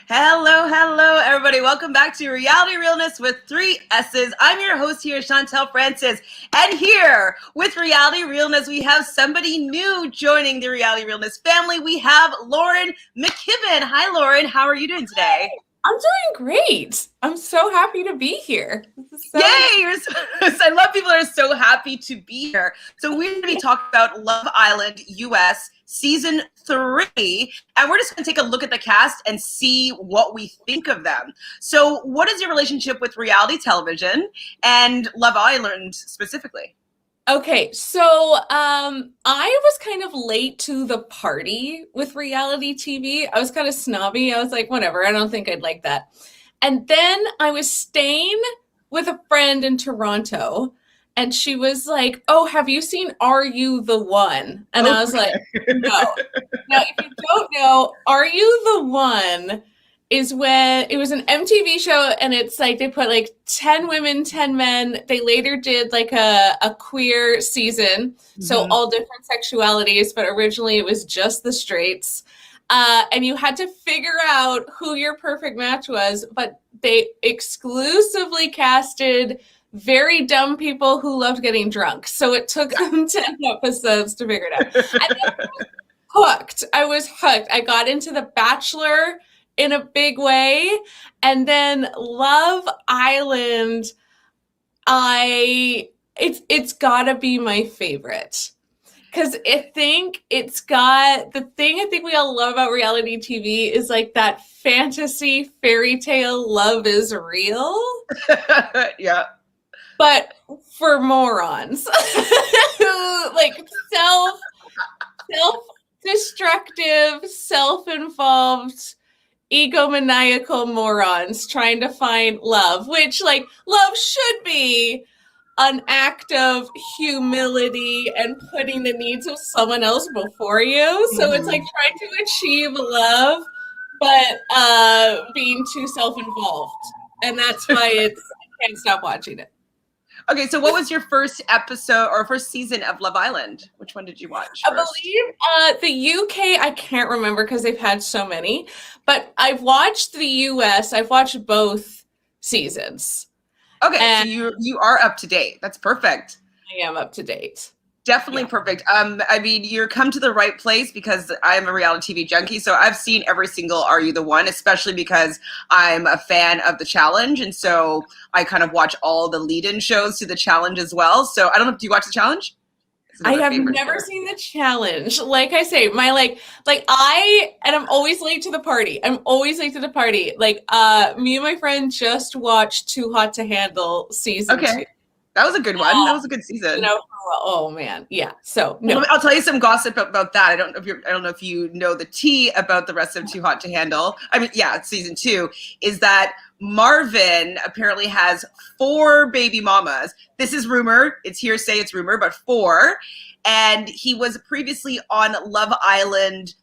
Hello, hello, everybody. Welcome back to Reality Realness with 3 S's. I'm your host here, Chantele Francis. And here with Reality Realness, we have somebody new joining the Reality Realness family. We have Lauren Mckibben. Hi, Lauren. How are you doing today? I'm doing great. I'm so happy to be here. Yay! I love people that are so happy to be here. So we're going to be talking about Love Island US Season 3, and we're just going to take a look at the cast and see what we think of them. So what is your relationship with reality television and Love Island specifically? Okay, so I was kind of late to the party with reality TV. I was kind of snobby. I was like, whatever, I don't think I'd like that. And then I was staying with a friend in Toronto, and she was like, oh, have you seen Are You the One? And I was like, no. Now, if you don't know, Are You the One is when it was an MTV show, and it's like they put like 10 women, 10 men. They later did like a queer season, so all different sexualities, but originally it was just the straights. And you had to figure out who your perfect match was, but they exclusively casted very dumb people who loved getting drunk. So it took them 10 episodes to figure it out. And then I was hooked. I got into The Bachelor in a big way. And then Love Island, it's gotta be my favorite. Because I think it's got, the thing I think we all love about reality TV is like that fantasy fairy tale love is real. Yeah. But for morons. Like self-destructive, self-involved, egomaniacal morons trying to find love, which like love should be an act of humility and putting the needs of someone else before you. So it's like trying to achieve love, but being too self-involved. And that's why I can't stop watching it. Okay, so what was your first episode or first season of Love Island? Which one did you watch first? I believe the UK, I can't remember because they've had so many, but I've watched the US. I've watched both seasons. Okay, and so you are up to date. That's perfect. I am up to date. Definitely perfect. I mean, you're come to the right place because I'm a reality TV junkie. So I've seen every single Are You the One, especially because I'm a fan of The Challenge. And so I kind of watch all the lead-in shows to The Challenge as well. So I don't know, do you watch The Challenge? I have never seen The Challenge. Like I say, my I'm always late to the party. Like, me and my friend just watched Too Hot to Handle season 2. That was a good one. That was a good season. Oh man, yeah. So no, I'll tell you some gossip about that. I don't know if you know the tea about the rest of Too Hot to Handle. I mean, yeah, it's season 2. Is that Marvin apparently has 4 baby mamas. This is rumor. It's hearsay. It's rumor, but 4. And he was previously on Love Island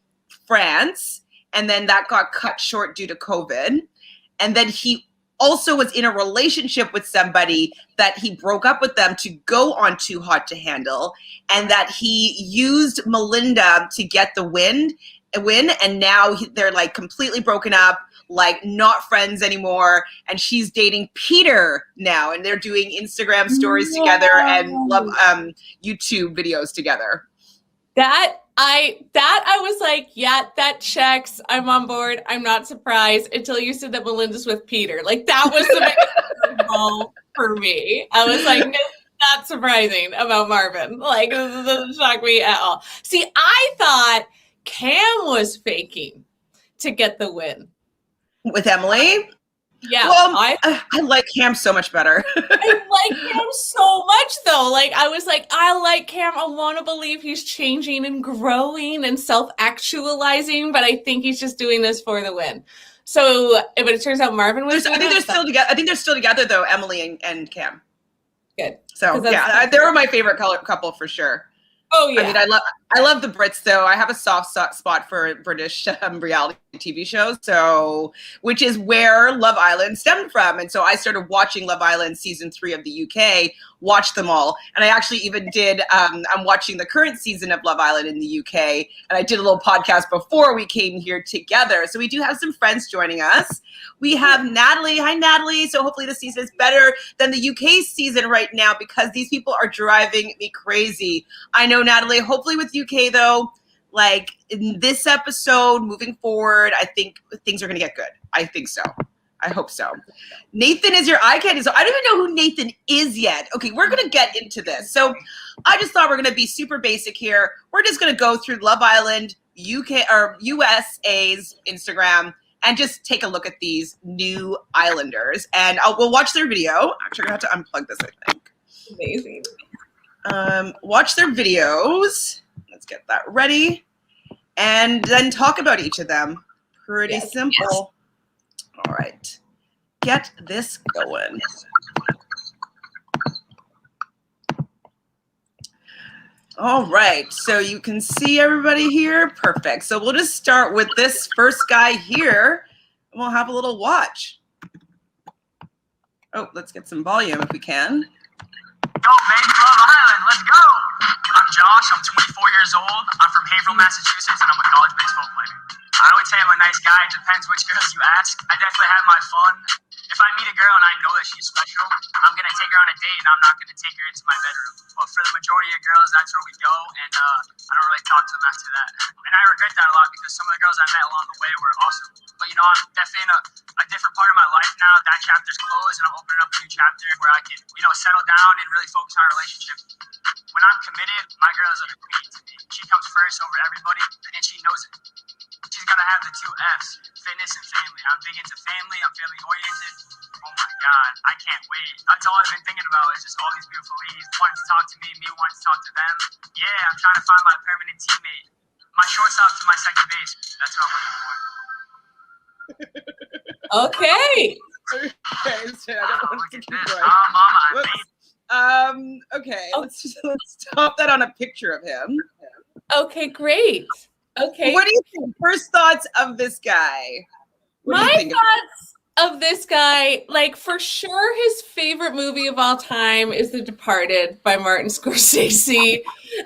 France, and then that got cut short due to COVID. And then he also was in a relationship with somebody that he broke up with them to go on Too Hot to Handle, and that he used Melinda to get the win, and now they're like completely broken up, like not friends anymore, and she's dating Peter now, and they're doing Instagram stories together and love YouTube videos together. That I was like, yeah, that checks. I'm on board. I'm not surprised until you said that Melinda's with Peter. Like that was the biggest goal for me. I was like, no, not surprising about Marvin. Like this doesn't shock me at all. See, I thought Cam was faking to get the win with Emily. Yeah, well, I like Cam so much better. I like Cam so much, though. Like, I was like, I like Cam. I want to believe he's changing and growing and self-actualizing, but I think he's just doing this for the win. So, but it turns out Marvin was. I think they're still together. I think they're still together, though, Emily and Cam. Good. So yeah, they were my favorite couple for sure. Oh yeah. I mean, I love the Brits, though. I have a soft spot for British reality TV shows, so which is where Love Island stemmed from. And so I started watching Love Island season 3 of the UK, watched them all, and I actually even did. I'm watching the current season of Love Island in the UK, and I did a little podcast before we came here together. So we do have some friends joining us. We have Natalie. Hi, Natalie. So hopefully the season is better than the UK season right now because these people are driving me crazy. I know, Natalie. Hopefully with UK, though, like in this episode, moving forward, I think things are going to get good. I think so. I hope so. Nathan is your eye candy. So I don't even know who Nathan is yet. Okay, we're going to get into this. So I just thought we're going to be super basic here. We're just going to go through Love Island UK or USA's Instagram and just take a look at these new Islanders. And we'll watch their video. Actually, I'm going to have to unplug this, I think. Amazing. Watch their videos. Let's get that ready. And then talk about each of them. Pretty simple. Yes. All right. Get this going. All right. So you can see everybody here. Perfect. So we'll just start with this first guy here. And we'll have a little watch. Oh, let's get some volume if we can. Go, baby, Love Island, let's go. I'm Josh, I'm 24 years old. I'm from Haverhill, Massachusetts, and I'm a college baseball player. I would say I'm a nice guy. It depends which girls you ask. I definitely have my fun. If I meet a girl and I know that she's special, I'm going to take her on a date and I'm not going to take her into my bedroom. But for the majority of girls, that's where we go, and I don't really talk to them after that. And I regret that a lot because some of the girls I met along the way were awesome. But, you know, I'm definitely in a different part of my life now. That chapter's closed, and I'm opening up a new chapter where I can, you know, settle down and really focus on a relationship. When I'm committed, my girl is like a queen to me. She comes first over everybody, and she knows it. She's got to have the 2 F's, fitness and family. I'm big into family. I'm family-oriented. Oh, my God. I can't wait. That's all I've been thinking about is just all these beautiful ladies wanting to talk to me wanting to talk to them. Yeah, I'm trying to find my permanent teammate. My shortstop to my second base. That's what I'm looking for. Okay. Okay, so I don't want to keep going. Okay, let's stop that on a picture of him. Okay, great. Okay. What do you think? First thoughts of this guy. My thoughts of this guy, like for sure his favorite movie of all time is The Departed by Martin Scorsese.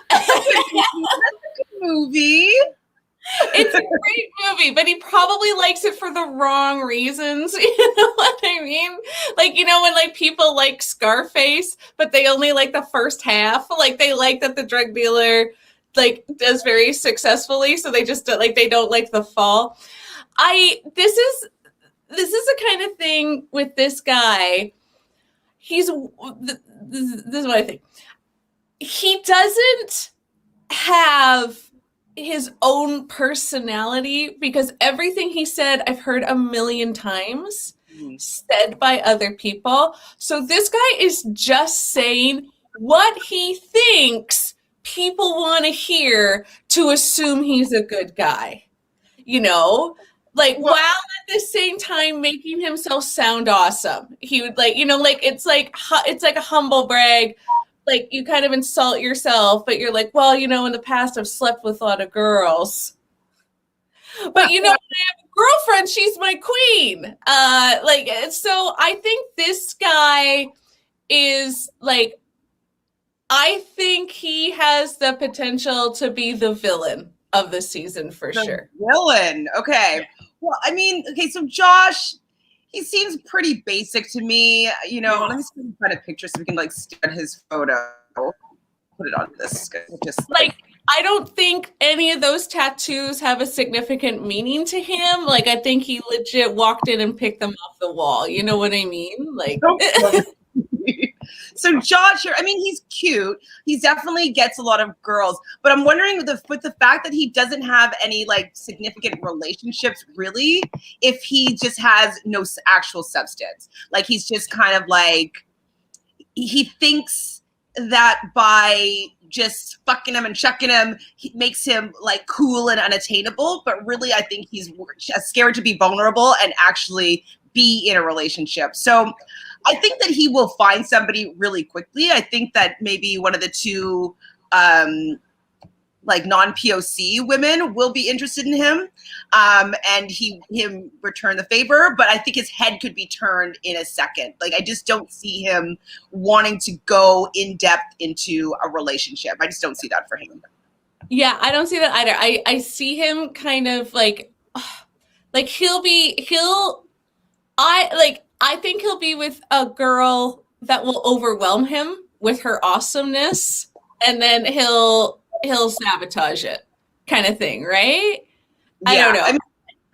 That's a good movie. It's a great movie, but he probably likes it for the wrong reasons. You know what I mean? Like, you know, when like people like Scarface, but they only like the first half. Like they like that the drug dealer like does very successfully, so they just like they don't like the fall. This is the kind of thing with this guy. This is what I think. He doesn't have his own personality because everything he said I've heard a million times said by other people. So this guy is just saying what he thinks people want to hear to assume he's a good guy, you know, like while at the same time making himself sound awesome. He would like, you know, like it's like a humble brag. Like you kind of insult yourself, but you're like, well, you know, in the past I've slept with a lot of girls, but you know, when I have a girlfriend, she's my queen. So I think this guy is like, I think he has the potential to be the villain of the season for sure. Villain. Okay. Well, I mean, okay, so Josh, he seems pretty basic to me. You know, let me see if we can find a picture so we can like stare at his photo. Put it on this. Just like I don't think any of those tattoos have a significant meaning to him. Like I think he legit walked in and picked them off the wall. You know what I mean? Like So Josh here, I mean, he's cute. He definitely gets a lot of girls, but I'm wondering with the fact that he doesn't have any like significant relationships, really, if he just has no actual substance. Like he's just kind of like, he thinks that by just fucking him and chucking him, he makes him like cool and unattainable. But really, I think he's scared to be vulnerable and actually be in a relationship. So I think that he will find somebody really quickly. I think that maybe one of the two like non-POC women will be interested in him, and him return the favor. But I think his head could be turned in a second. Like, I just don't see him wanting to go in depth into a relationship. I just don't see that for him. Yeah, I don't see that either. I see him kind of like I think he'll be with a girl that will overwhelm him with her awesomeness, and then he'll sabotage it, kind of thing, right? Yeah, I don't know. I mean,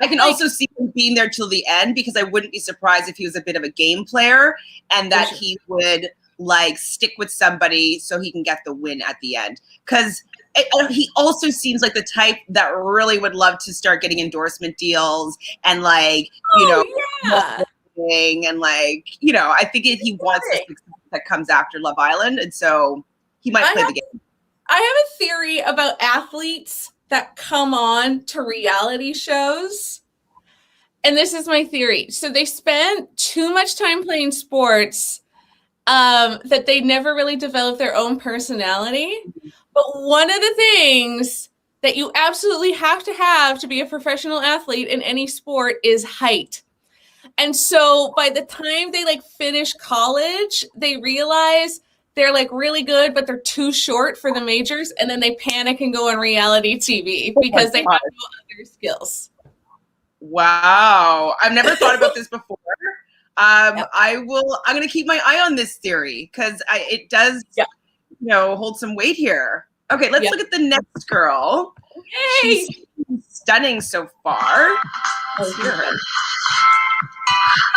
I can also see him being there till the end, because I wouldn't be surprised if he was a bit of a game player and that he would like stick with somebody so he can get the win at the end. Because he also seems like the type that really would love to start getting endorsement deals and like, and like, I think he wants the success that comes after Love Island, and so he might play the game. I have a theory about athletes that come on to reality shows. And this is my theory. So they spend too much time playing sports that they never really develop their own personality. But one of the things that you absolutely have to be a professional athlete in any sport is height. And so by the time they like finish college, they realize they're like really good, but they're too short for the majors. And then they panic and go on reality TV because they have no other skills. Wow. I've never thought about this before. I'm going to keep my eye on this theory, because it does, hold some weight here. Okay, let's look at the next girl. Yay! She's stunning so far. Let's hear her.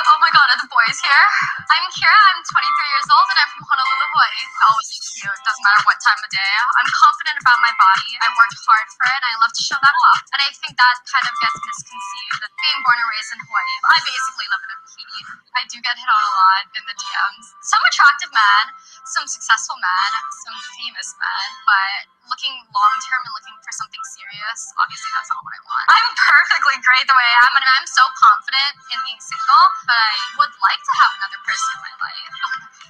Oh my god, are the boys here? I'm Kira, I'm 23 years old, and I'm from Honolulu, Hawaii. I always look cute, doesn't matter what time of day. I'm confident about my body, I worked hard for it, and I love to show that off. And I think that kind of gets misconceived. Being born and raised in Hawaii, I basically live in a bikini. I do get hit on a lot in the DMs. Some attractive man, some successful man, some famous man, but looking long-term and looking for something serious, obviously that's not what I want. I'm perfectly great the way I am, and I'm so confident in being single, but I would like to have another person in my life.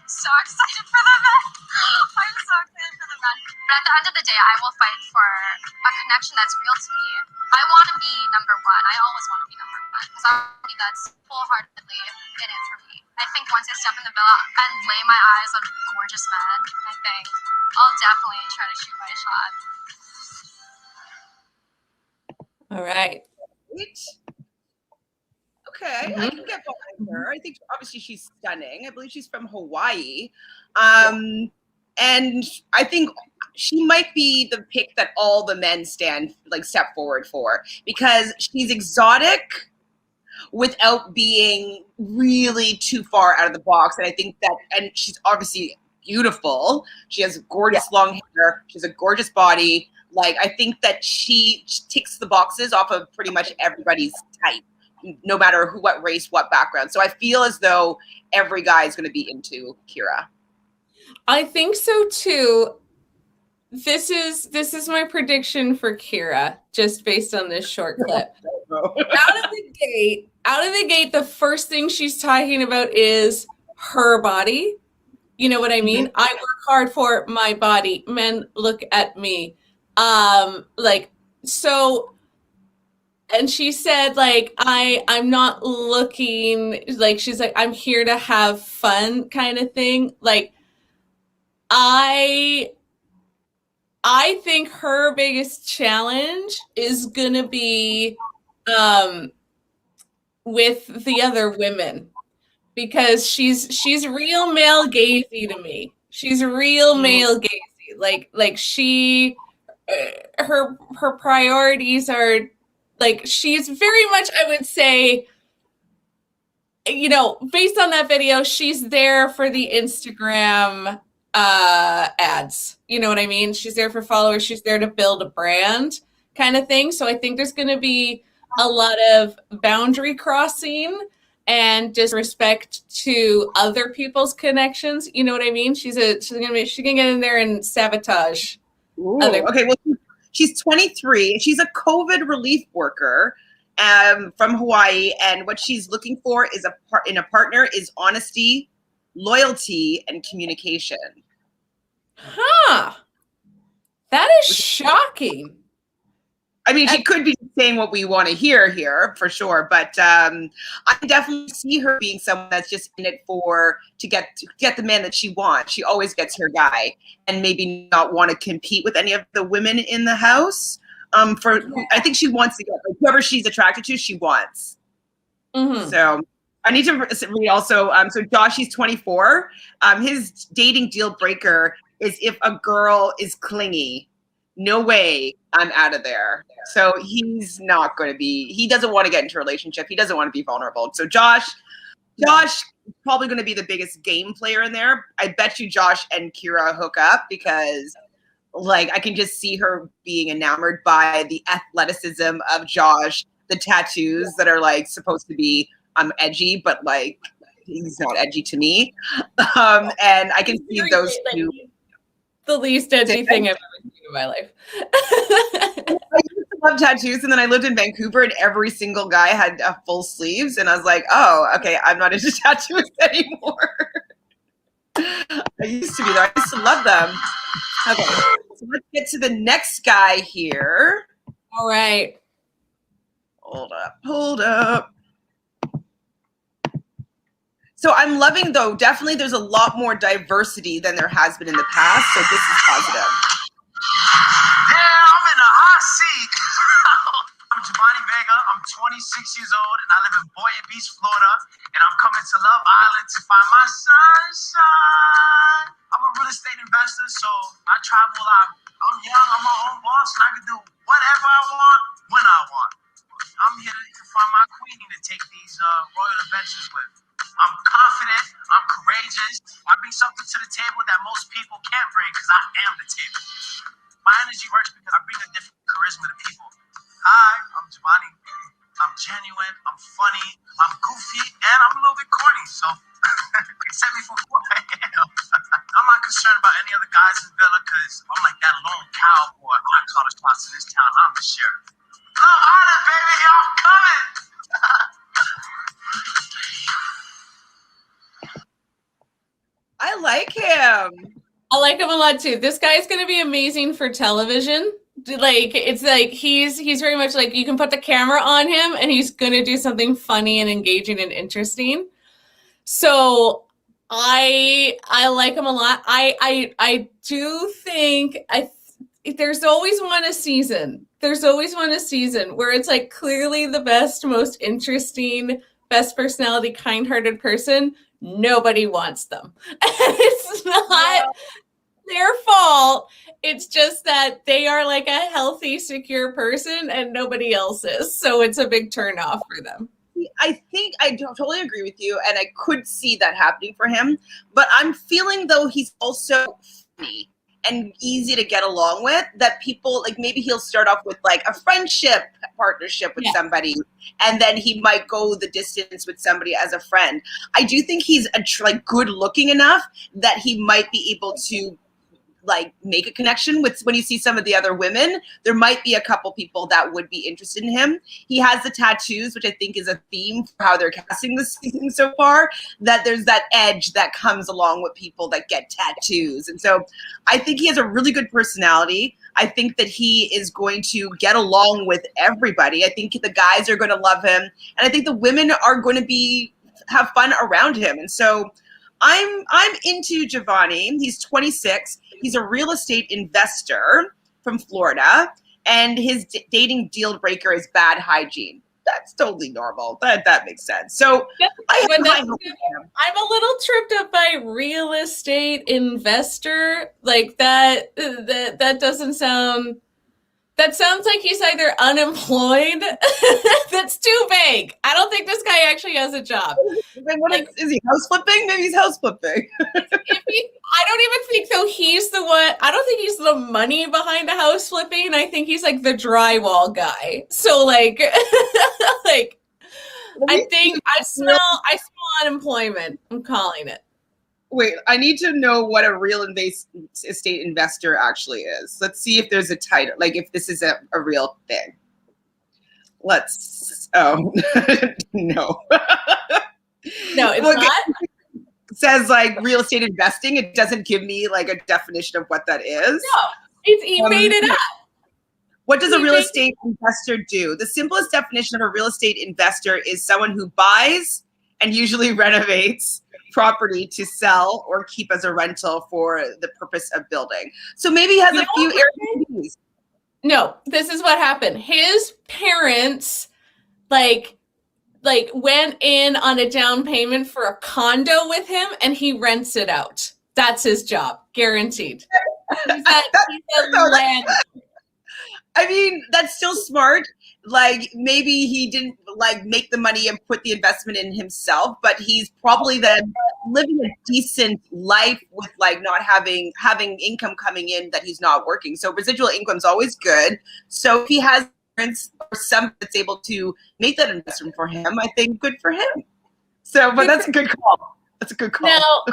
I'm so excited for the men. I'm so excited for the men. But at the end of the day, I will fight for a connection that's real to me. I want to be number one. I always want to be number one, because I'm somebody that's wholeheartedly in it for me. I think once I step in the villa and lay my eyes on gorgeous men, I think I'll definitely try to shoot my shot. All right. Okay, I can get behind her. I think obviously she's stunning. I believe she's from Hawaii. And I think she might be the pick that all the men step forward for, because she's exotic without being really too far out of the box. And I think that, and she's obviously beautiful. She has gorgeous long hair. She has a gorgeous body. Like, I think that she ticks the boxes off of pretty much everybody's type, no matter who, what race, what background. So I feel as though every guy is going to be into Kira. I think so too. This is my prediction for Kira, just based on this short clip. Out of the gate, the first thing she's talking about is her body. You know what I mean? I work hard for my body. Men, look at me. And she said, like, I'm not looking, like, she's like, I'm here to have fun kind of thing. Like, I think her biggest challenge is gonna be with the other women, because she's real male gazy to me. She's real male gazy. Like she, her priorities are, like, she's very much, I would say, based on that video, she's there for the Instagram ads. You know what I mean? She's there for followers. She's there to build a brand kind of thing. So I think there's going to be a lot of boundary crossing and disrespect to other people's connections. You know what I mean? She's gonna get in there and sabotage. Okay, well, she's 23. She's a COVID relief worker from Hawaii, and what she's looking for is in a partner is honesty, loyalty, and communication. Huh. That is shocking. I mean, she could be saying what we want to hear here for sure, but I definitely see her being someone that's just in it to get the man that she wants. She always gets her guy, and maybe not want to compete with any of the women in the house. I think she wants to get whoever she's attracted to, she wants. Mm-hmm. So I need to read also. So Josh, he's 24. His dating deal breaker is if a girl is clingy. No way, I'm out of there. So he's not going to be. He doesn't want to get into a relationship. He doesn't want to be vulnerable. So Josh is probably going to be the biggest game player in there. I bet you Josh and Kira hook up because, like, I can just see her being enamored by the athleticism of Josh, the tattoos that are like supposed to be edgy, but like he's not edgy to me. And I can see those two. The least edgy thing I've ever seen in my life. I used to love tattoos, and then I lived in Vancouver, and every single guy had full sleeves, and I was like, oh, okay, I'm not into tattoos anymore. I used to be there. I used to love them. Okay, so let's get to the next guy here. All right. Hold up. So I'm loving, though, definitely there's a lot more diversity than there has been in the past, so this is positive. Yeah, I'm in a hot seat. I'm Jovani Vega. I'm 26 years old, and I live in Boynton Beach, Florida, and I'm coming to Love Island to find my sunshine. I'm a real estate investor, so I travel a lot. I'm young, I'm my own boss, and I can do whatever I want, when I want. I'm here to find my queen to take these royal adventures with. I'm confident, I'm courageous, I bring something to the table that most people can't bring because I am the table. My energy works because I bring a different charisma to people. Hi, I'm Giovanni. I'm genuine, I'm funny, I'm goofy, and I'm a little bit corny, so accept me for who I am. I'm not concerned about any other guys in Villa because I'm like that lone cowboy. I call the shots in this town, I'm the sheriff. Love Island, baby, y'all coming! I like him. I like him a lot too. This guy's going to be amazing for television. Like, it's like he's very much like you can put the camera on him and he's going to do something funny and engaging and interesting. So I like him a lot. I do think there's always one a season. There's always one a season where it's like clearly the best, most interesting, best personality, kind-hearted person. Nobody wants them. It's not their fault. It's just that they are like a healthy, secure person and nobody else is. So it's a big turnoff for them. I think I totally agree with you, and I could see that happening for him. But I'm feeling, though, he's also funny and easy to get along with, that people, like, maybe he'll start off with like a friendship partnership with somebody, and then he might go the distance with somebody as a friend. I do think he's like good looking enough that he might be able to like make a connection with. When you see some of the other women, there might be a couple people that would be interested in him. He has the tattoos, which I think is a theme for how they're casting this season so far, that there's that edge that comes along with people that get tattoos. And so I think he has a really good personality. I think that he is going to get along with everybody. I think the guys are going to love him, and I think the women are going to have fun around him. And so I'm into Giovanni. He's 26. He's a real estate investor from Florida, and his dating deal breaker is bad hygiene. That's totally normal. That makes sense. So I'm a little tripped up by real estate investor. Like that doesn't sound. That sounds like he's either unemployed. That's too vague. I don't think this guy actually has a job. Is he house flipping? Maybe he's house flipping. I don't even think though he's the one. I don't think he's the money behind the house flipping. I think he's like the drywall guy. So like, like I think I smell unemployment. I'm calling it. Wait, I need to know what a real estate investor actually is. Let's see if there's a title, like if this is a real thing. No. No, it's not. It says like real estate investing. It doesn't give me like a definition of what that is. No, He made it up. What does a real estate investor do? The simplest definition of a real estate investor is someone who buys and usually renovates property to sell or keep as a rental for the purpose of building. So maybe he has a few Airbnbs. No, this is what happened. His parents like went in on a down payment for a condo with him, and he rents it out. That's his job, guaranteed. He's a land. I mean, that's still smart. Like, maybe he didn't like make the money and put the investment in himself, but he's probably then living a decent life with like not having income coming in that he's not working. So residual income's always good. So if he has parents or someone that's able to make that investment for him, I think good for him. So, but that's a good call. That's a good call. Now,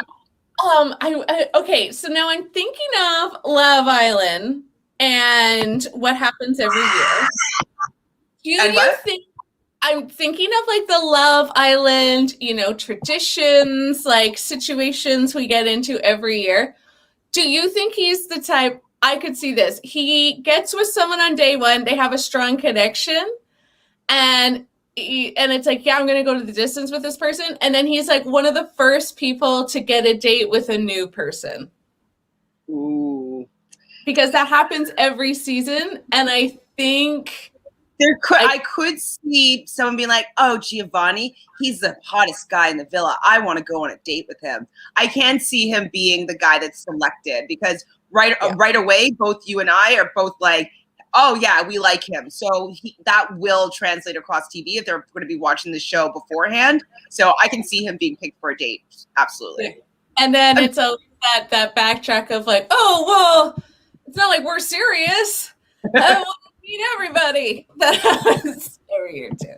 okay. So now I'm thinking of Love Island and what happens every year. Do you think I'm thinking of like the Love Island, traditions, like situations we get into every year? Do you think he's the type? I could see this. He gets with someone on day one, they have a strong connection, and it's like, yeah, I'm going to go to the distance with this person. And then he's like one of the first people to get a date with a new person. Ooh. Because that happens every season. And I think I could see someone being like, oh, Giovanni, he's the hottest guy in the villa. I want to go on a date with him. I can see him being the guy that's selected because right away, both you and I are both like, oh, yeah, we like him. So that will translate across TV if they're going to be watching the show beforehand. So I can see him being picked for a date. Absolutely. Yeah. And then it's that backtrack of like, oh, well, it's not like we're serious. Meet everybody. That happens every year too.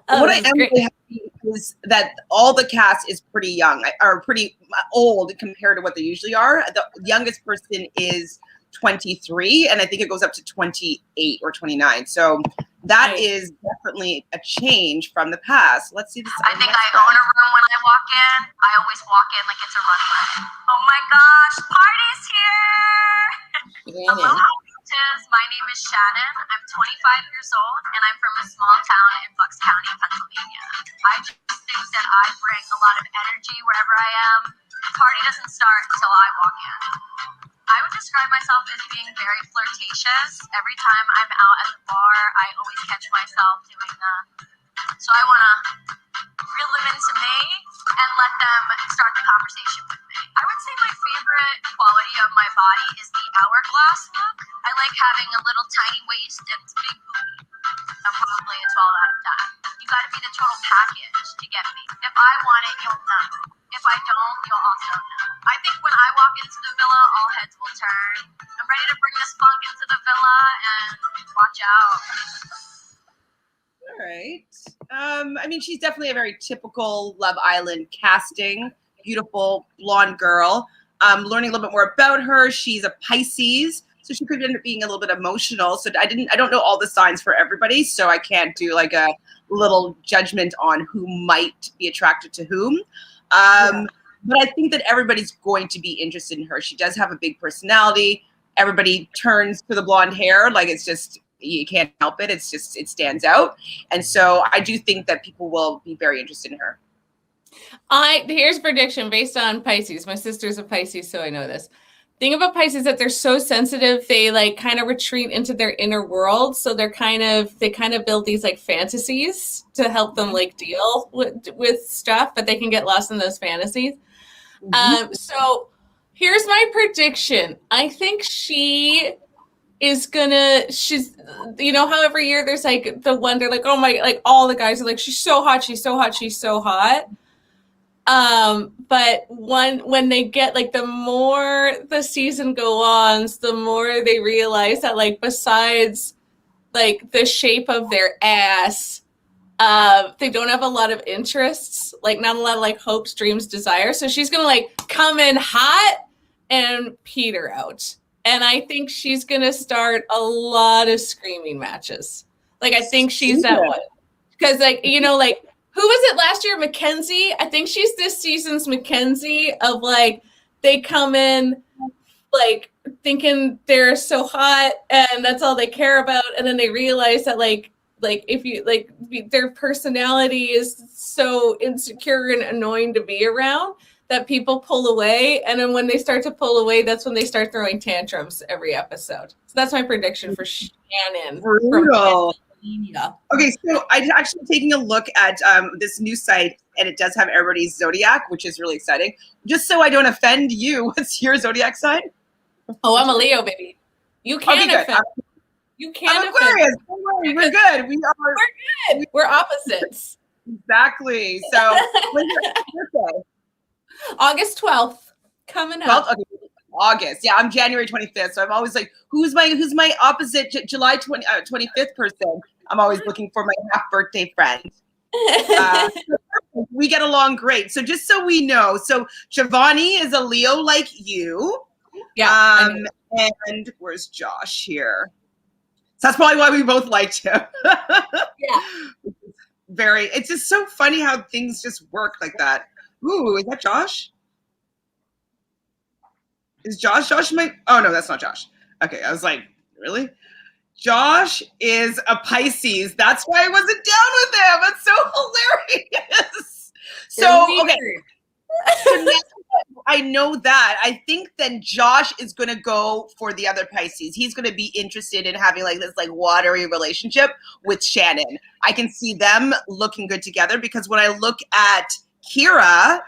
What I am really happy is that all the cast is pretty young or pretty old compared to what they usually are. The youngest person is 23, and I think it goes up to 28 or 29. So that is definitely a change from the past. Let's see this. I think I own a room when I walk in. I always walk in like it's a runway. Oh my gosh, party's here! Hello, my name is Shannon. I'm 25 years old, and I'm from a small town in Bucks County, Pennsylvania. I just think that I bring a lot of energy wherever I am. The party doesn't start until I walk in. I would describe myself as being very flirtatious. Every time I'm out at the bar, I always catch myself doing that. So I want to reel them into me and let them start the conversation with me. I would say my favorite quality of my body is the hourglass look. I like having a little tiny waist and big booty. I'm probably a 12 out of 10. You got to be the total package to get me. If I want it, you'll know. If I don't, you'll also know. I think when I walk into the villa, all heads will turn. I'm ready to bring this funk into the villa and watch out. All right. I mean, she's definitely a very typical Love Island casting. Beautiful blonde girl. Learning a little bit more about her. She's a Pisces, so she could end up being a little bit emotional. So I don't know all the signs for everybody, so I can't do like a little judgment on who might be attracted to whom. But I think that everybody's going to be interested in her. She does have a big personality. Everybody turns to the blonde hair. Like, it's just, you can't help it. It's just, it stands out. And so I do think that people will be very interested in her. Here's a prediction based on Pisces. My sister's a Pisces, so I know this. Thing about Pisces that they're so sensitive, they like kind of retreat into their inner world. So they kind of build these like fantasies to help them like deal with stuff, but they can get lost in those fantasies. So here's my prediction. I think she's how every year there's like the one, they're like, oh my, like all the guys are like, she's so hot, she's so hot, she's so hot. But when they get like, the more the season go on, the more they realize that like, besides like the shape of their ass, they don't have a lot of interests, like not a lot of like hopes, dreams, desires. So she's gonna like come in hot and peter out. And I think she's gonna start a lot of screaming matches. Like I think she's that one. Because like, like, who was it last year? Mackenzie? I think she's this season's Mackenzie of like, they come in like thinking they're so hot and that's all they care about, and then they realize that like if you like their personality is so insecure and annoying to be around that people pull away, and then when they start to pull away, that's when they start throwing tantrums every episode. So that's my prediction for Shannon. Brutal. Okay, so I'm actually taking a look at this new site, and it does have everybody's zodiac, which is really exciting. Just so I don't offend you, what's your zodiac sign? Oh, I'm a Leo, baby. You can't offend. You can't I'm Aquarius. Don't worry, we're good. We're good. We're opposites. Exactly. So when's your birthday? August 12th. Coming up. 12th? Okay. August. Yeah, I'm January 25th. So I'm always like, who's my opposite July 25th person? I'm always looking for my half birthday friend. We get along great. So just so we know, so Giovanni is a Leo like you. Yeah. And where's Josh here? So that's probably why we both liked him. Yeah. It's just so funny how things just work like that. Ooh, is that Josh? Is Josh oh no, that's not Josh. Okay, I was like, really? Josh is a Pisces. That's why I wasn't down with him. That's so hilarious. So, okay. So now that I know that, I think then Josh is going to go for the other Pisces. He's going to be interested in having like this like watery relationship with Shannon. I can see them looking good together because when I look at Kira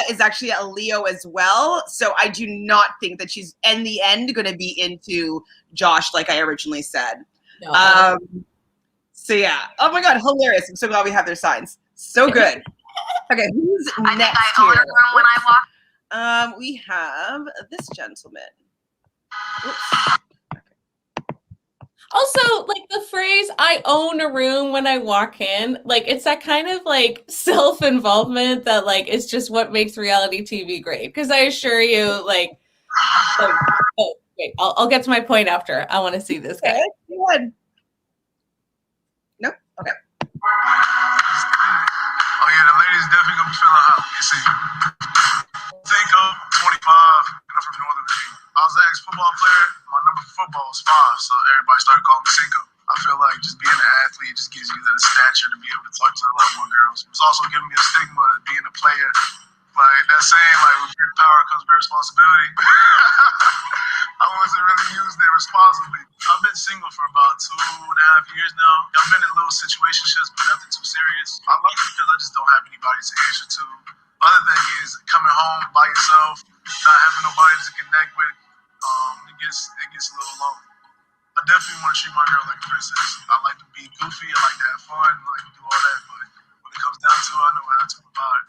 is actually a Leo as well. So I do not think that she's in the end going to be into Josh like I originally said. No. So yeah. Oh my God, hilarious. I'm so glad we have their signs. So good. Okay, who's next think I own a room when I walk. We have this gentleman. Oops. Also, like the phrase "I own a room when I walk in," like it's that kind of like self-involvement that like is just what makes reality TV great. Because I assure you, like oh wait, I'll get to my point after. I want to see this guy. Okay, go ahead. Nope. Okay. Oh yeah, the ladies definitely gonna be feeling hot when you see you. Cinco, 25, and I'm from Northern Virginia. I was an ex-football player. My number for football was 5, so everybody started calling me Cinco. I feel like just being an athlete just gives you the stature to be able to talk to a lot more girls. It's also giving me a stigma of being a player. Like that saying, like with great power comes great responsibility. I wasn't really using it responsibly. I've been single for about 2.5 years now. I've been in little situationships, but nothing too serious. I like it because I just don't have anybody to answer to. Other thing is coming home by yourself, not having nobody to connect with. It gets a little lonely. I definitely want to treat my girl like a princess. I like to be goofy. I like to have fun. I like to do all that. But when it comes down to it, I know how to provide.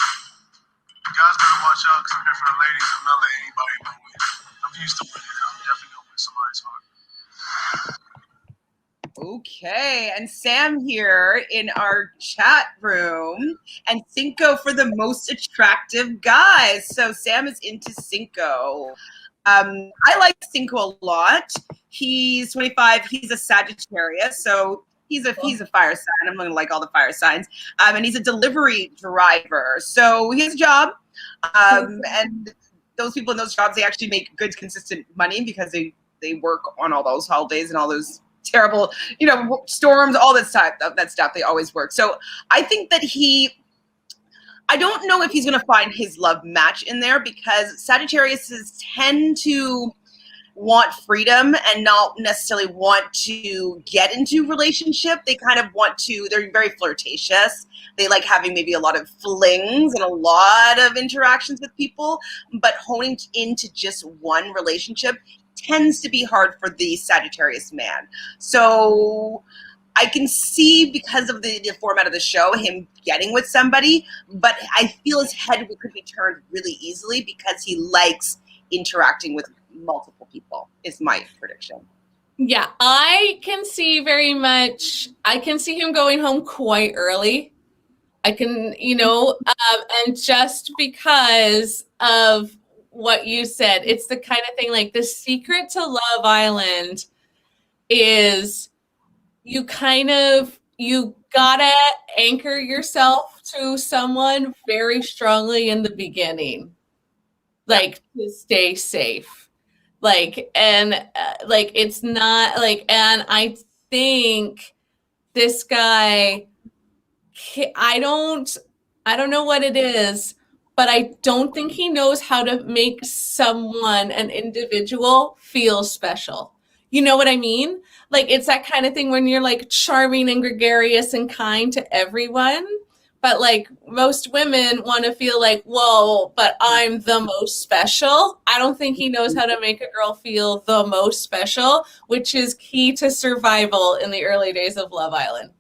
You guys better watch out because I'm here for the ladies. I'm not letting anybody know it. I'm used to winning. I'm definitely going to win somebody's heart. Okay, and Sam here in our chat room, and Cinco for the most attractive guys. So Sam is into Cinco. I like Cinco a lot. He's 25. He's a Sagittarius, so he's a fire sign. I'm gonna like all the fire signs. And he's a delivery driver, so he has a job. And those people in those jobs, they actually make good, consistent money because they work on all those holidays and all those terrible, storms, all that stuff. They always work. So I think that I don't know if he's going to find his love match in there because Sagittariuses tend to want freedom and not necessarily want to get into relationship. They kind of they're very flirtatious. They like having maybe a lot of flings and a lot of interactions with people, but honing into just one relationship tends to be hard for the Sagittarius man. So I can see, because of the format of the show, him getting with somebody, but I feel his head could be turned really easily because he likes interacting with multiple people, is my prediction. Yeah, I can see him going home quite early. I can, and just because of what you said, it's the kind of thing like the secret to Love Island is you gotta anchor yourself to someone very strongly in the beginning, like to stay safe. Like, and like, it's not like, and I think this guy, I don't know what it is, but I don't think he knows how to make someone, an individual, feel special. You know what I mean? Like, it's that kind of thing when you're like charming and gregarious and kind to everyone. But like most women want to feel like, whoa, but I'm the most special. I don't think he knows how to make a girl feel the most special, which is key to survival in the early days of Love Island.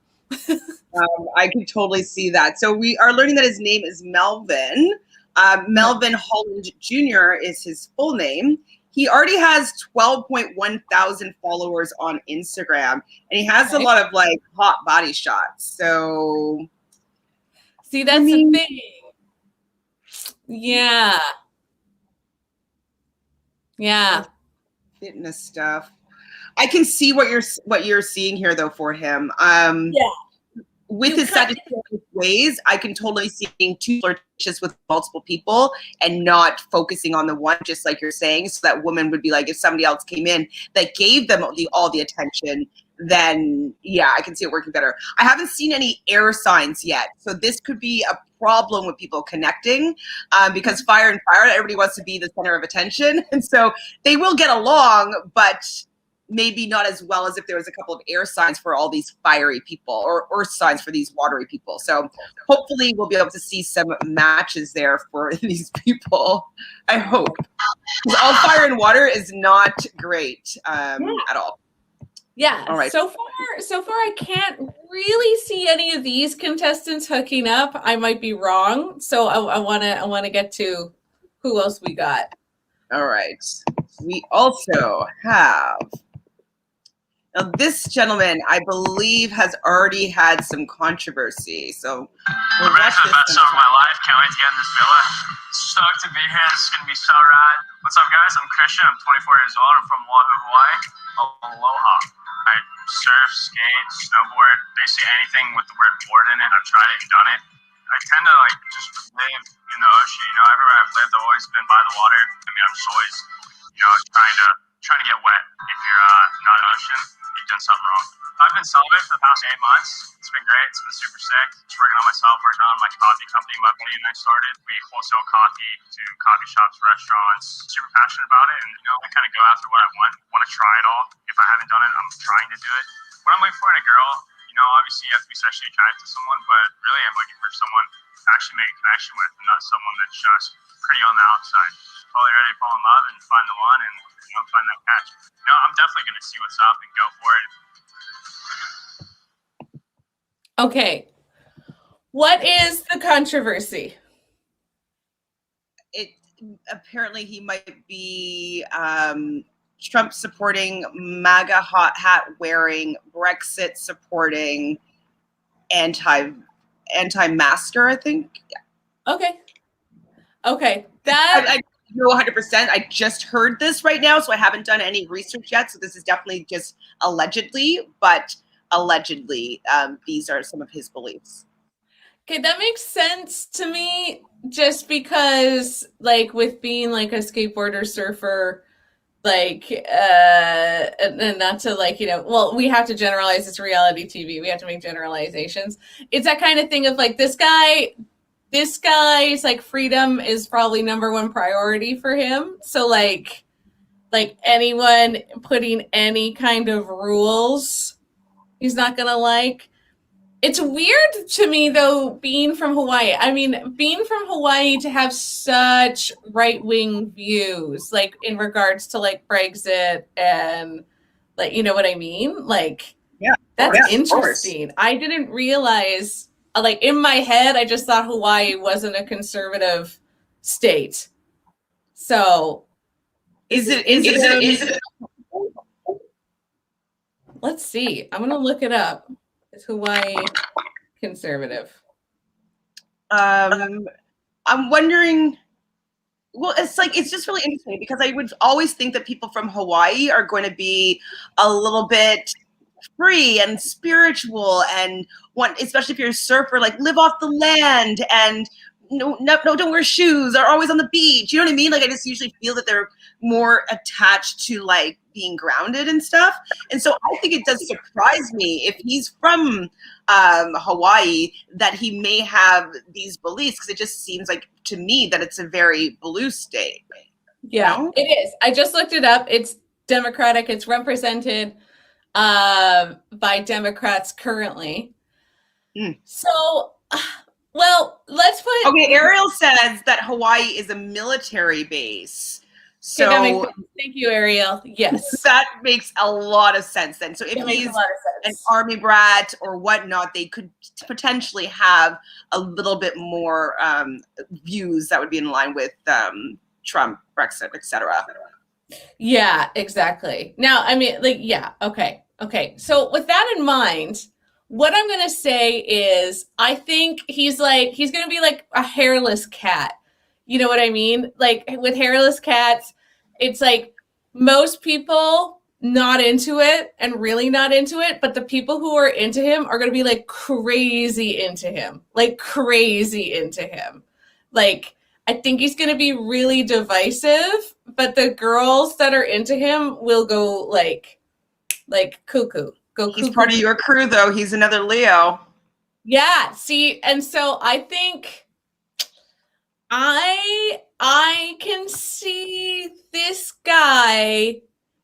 I can totally see that. So we are learning that his name is Melvin. Melvin Holt Jr. is his full name. He already has 12.1 thousand followers on Instagram, and he has a lot of like hot body shots. So see, that's the thing. Yeah. Fitness stuff. I can see what you're seeing here though for him. With his Sagittarius ways, I can totally see being too flirtatious with multiple people and not focusing on the one, just like you're saying. So that woman would be like, if somebody else came in that gave them all the attention, then yeah, I can see it working better. I haven't seen any air signs yet, so this could be a problem with people connecting, because fire and fire, everybody wants to be the center of attention, and so they will get along, but maybe not as well as if there was a couple of air signs for all these fiery people, or earth signs for these watery people. So hopefully we'll be able to see some matches there for these people. I hope. Because all fire and water is not great at all. Yeah. All right. So far I can't really see any of these contestants hooking up. I might be wrong. So I wanna get to who else we got. All right. We also have, now this gentleman, I believe, has already had some controversy. So we're ready for the best summer of my life. Can't wait to get in this villa. Stoked to be here. This is going to be so rad. What's up, guys? I'm Christian. I'm 24 years old. I'm from Oahu, Hawaii. Aloha. I surf, skate, snowboard, basically anything with the word board in it. I've tried it and done it. I tend to like just live in the ocean. You know, everywhere I've lived, I've always been by the water. I mean, I'm just always, you know, trying to get wet. If you're not in the ocean, you've done something wrong. I've been celibate for the past 8 months. It's been great. It's been super sick. Just working on myself, working on my coffee company my buddy and I started. We wholesale coffee to coffee shops, restaurants. Super passionate about it, and you know, I kind of go after what I want to try it all. If I haven't done it, I'm trying to do it. What I'm looking for in a girl, you know, obviously you have to be sexually attracted to someone, but really I'm looking for someone to actually make a connection with, and not someone that's just pretty on the outside. Totally ready to fall in love and find the one, and you know, find that catch. You know, I'm definitely going to see what's up and go for it. Okay. What is the controversy? Apparently he might be Trump supporting, MAGA hot hat wearing, Brexit supporting, anti-masker, I think. Yeah. Okay. That I know 100%. I just heard this right now, so I haven't done any research yet. So this is definitely just allegedly, but allegedly, these are some of his beliefs. Okay, that makes sense to me, just because, like, with being like a skateboarder, surfer, like, and not to, like, you know, well, we have to generalize. It's reality TV. We have to make generalizations. It's that kind of thing of like, this guy's like freedom is probably number one priority for him. So like anyone putting any kind of rules, he's not gonna like. It's weird to me, though, being from Hawaii. I mean, being from Hawaii to have such right-wing views, like, in regards to, like, Brexit and, like, you know what I mean? Like, yeah, that's interesting. I didn't realize, like, in my head, I just thought Hawaii wasn't a conservative state. So, is it? Let's see. I'm going to look it up. Is Hawaii conservative? I'm wondering. Well, it's just really interesting because I would always think that people from Hawaii are going to be a little bit free and spiritual and want, especially if you're a surfer, like live off the land and don't wear shoes, are always on the beach. You know what I mean? Like, I just usually feel that they're more attached to like being grounded and stuff. And so I think it does surprise me if he's from Hawaii that he may have these beliefs, because it just seems like to me that it's a very blue state. Yeah, you know? it is. I just looked it up. It's Democratic. It's represented by Democrats currently. So, well, let's put. Okay, Ariel says that Hawaii is a military base. So okay, that makes sense. Thank you, Ariel. Yes, that makes a lot of sense then. So if he's an army brat or whatnot, they could potentially have a little bit more views that would be in line with Trump, Brexit, etc. Yeah, exactly. Now, I mean, like, yeah, okay. So with that in mind, what I'm going to say is I think he's going to be like a hairless cat. You know what I mean? Like with hairless cats, it's like most people not into it and really not into it, but the people who are into him are going to be like crazy into him. Like I think he's going to be really divisive, but the girls that are into him will go like cuckoo. He's part of your crew, though. He's another Leo. Yeah. See, and so I think I can see this guy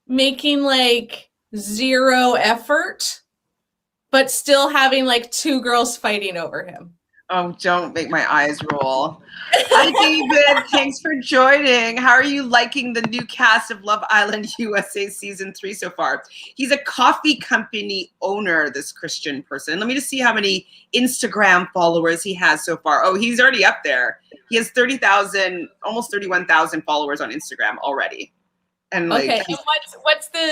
making like zero effort, but still having like two girls fighting over him. Oh, don't make my eyes roll. Hi, David. Thanks for joining. How are you liking the new cast of Love Island USA Season 3 so far? He's a coffee company owner, this Christian person. Let me just see how many Instagram followers he has so far. Oh, he's already up there. He has 30,000, almost 31,000 followers on Instagram already. And like, okay, and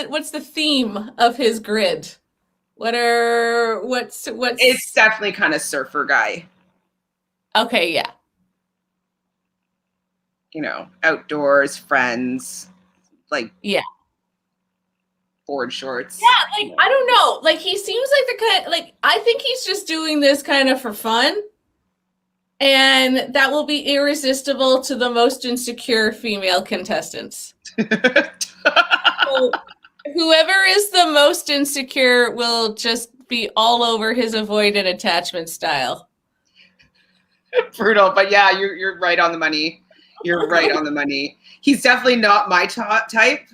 what's the theme of his grid? What's It's definitely kind of surfer guy. Okay, yeah. You know, outdoors, friends, like board shorts. Yeah, like I don't know. Like he seems like the kind like I think he's just doing this kind of for fun. And that will be irresistible to the most insecure female contestants. So, whoever is the most insecure will just be all over his avoidant attachment style. Brutal, but yeah, you're right on the money. You're right on the money. He's definitely not my type.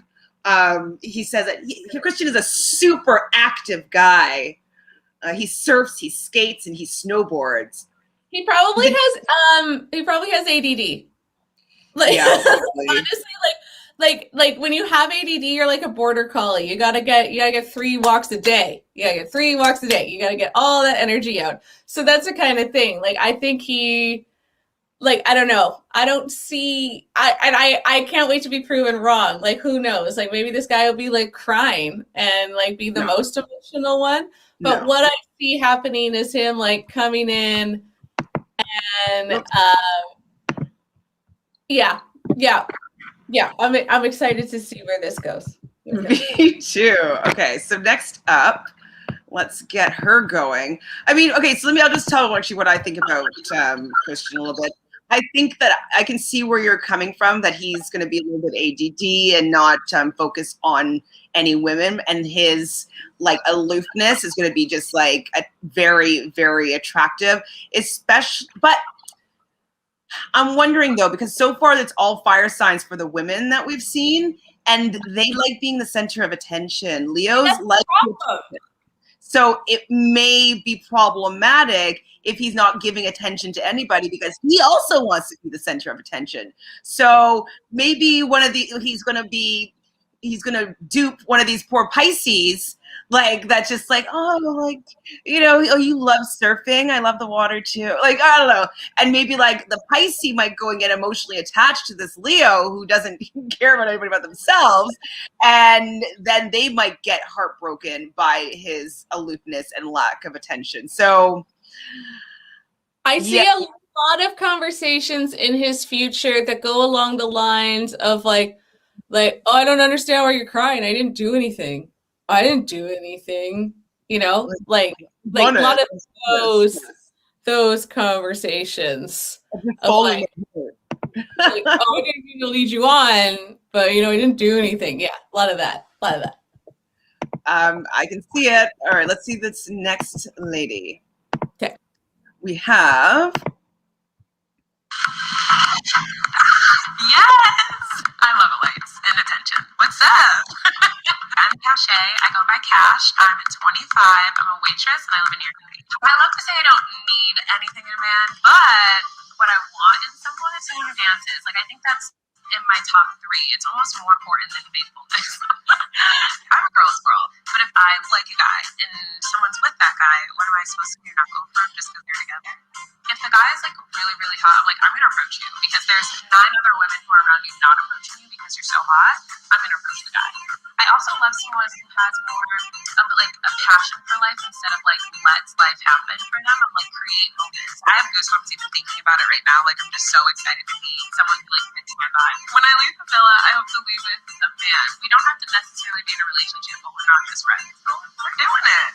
He says that Christian is a super active guy. He surfs, he skates, and he snowboards. He probably has ADD. Like, yeah, honestly, like when you have ADD, you're like a border collie. You gotta get 3 walks a day. You gotta get 3 walks a day. You gotta get all that energy out. So that's the kind of thing. Like I think he, like I don't know. I don't see. I can't wait to be proven wrong. Like who knows? Like maybe this guy will be like crying and like be the most emotional one. But what I see happening is him like coming in and yeah, I'm excited to see where this goes. Me too. Okay, so next up, let's get her going. I mean, okay, so I'll just tell actually what I think about Christian a little bit. I think that I can see where you're coming from, that he's going to be a little bit ADD and not focus on any women, and his like aloofness is going to be just like a very, very attractive, especially, but I'm wondering though, because so far it's all fire signs for the women that we've seen, and they like being the center of attention. Leo's like, so it may be problematic if he's not giving attention to anybody, because he also wants to be the center of attention. So maybe he's going to dupe one of these poor Pisces, like that's just like, oh, like, you know, oh, you love surfing, I love the water too, like I don't know, and maybe like the Pisces might go and get emotionally attached to this Leo who doesn't care about anybody but themselves, and then they might get heartbroken by his aloofness and lack of attention. So I see a lot of conversations in his future that go along the lines of like, oh, I don't understand why you're crying. I didn't do anything. You know, like a lot of those conversations of Following like, it. like, oh, I didn't mean to lead you on, but you know, I didn't do anything. Yeah, a lot of that. I can see it. All right, let's see this next lady. Okay. We have. Yes! I love lights and attention. What's up? I'm Cache. I go by Cash. I'm 25. I'm a waitress and I live in New York City. I love to say I don't need anything in a man, but what I want in someone is someone who dances. Like, I think that's in my top 3. It's almost more important than faithfulness. I'm a girl's girl, but if I like a guy and someone's with that guy, what am I supposed to do? Not go for him just because they're together? If the guy is like really, really hot, I'm like, I'm gonna approach you because there's 9 other women who are around you not approaching you because you're so hot. I'm gonna approach the guy. I also love someone who has more of like a passion for life instead of like lets life happen for them. I'm like, create moments. I have goosebumps even thinking about it right now. Like, I'm just so excited to meet someone who like fits my vibe. When I leave the villa, I hope to leave with a man. We don't have to necessarily be in a relationship, but we're not just friends. So we're doing it.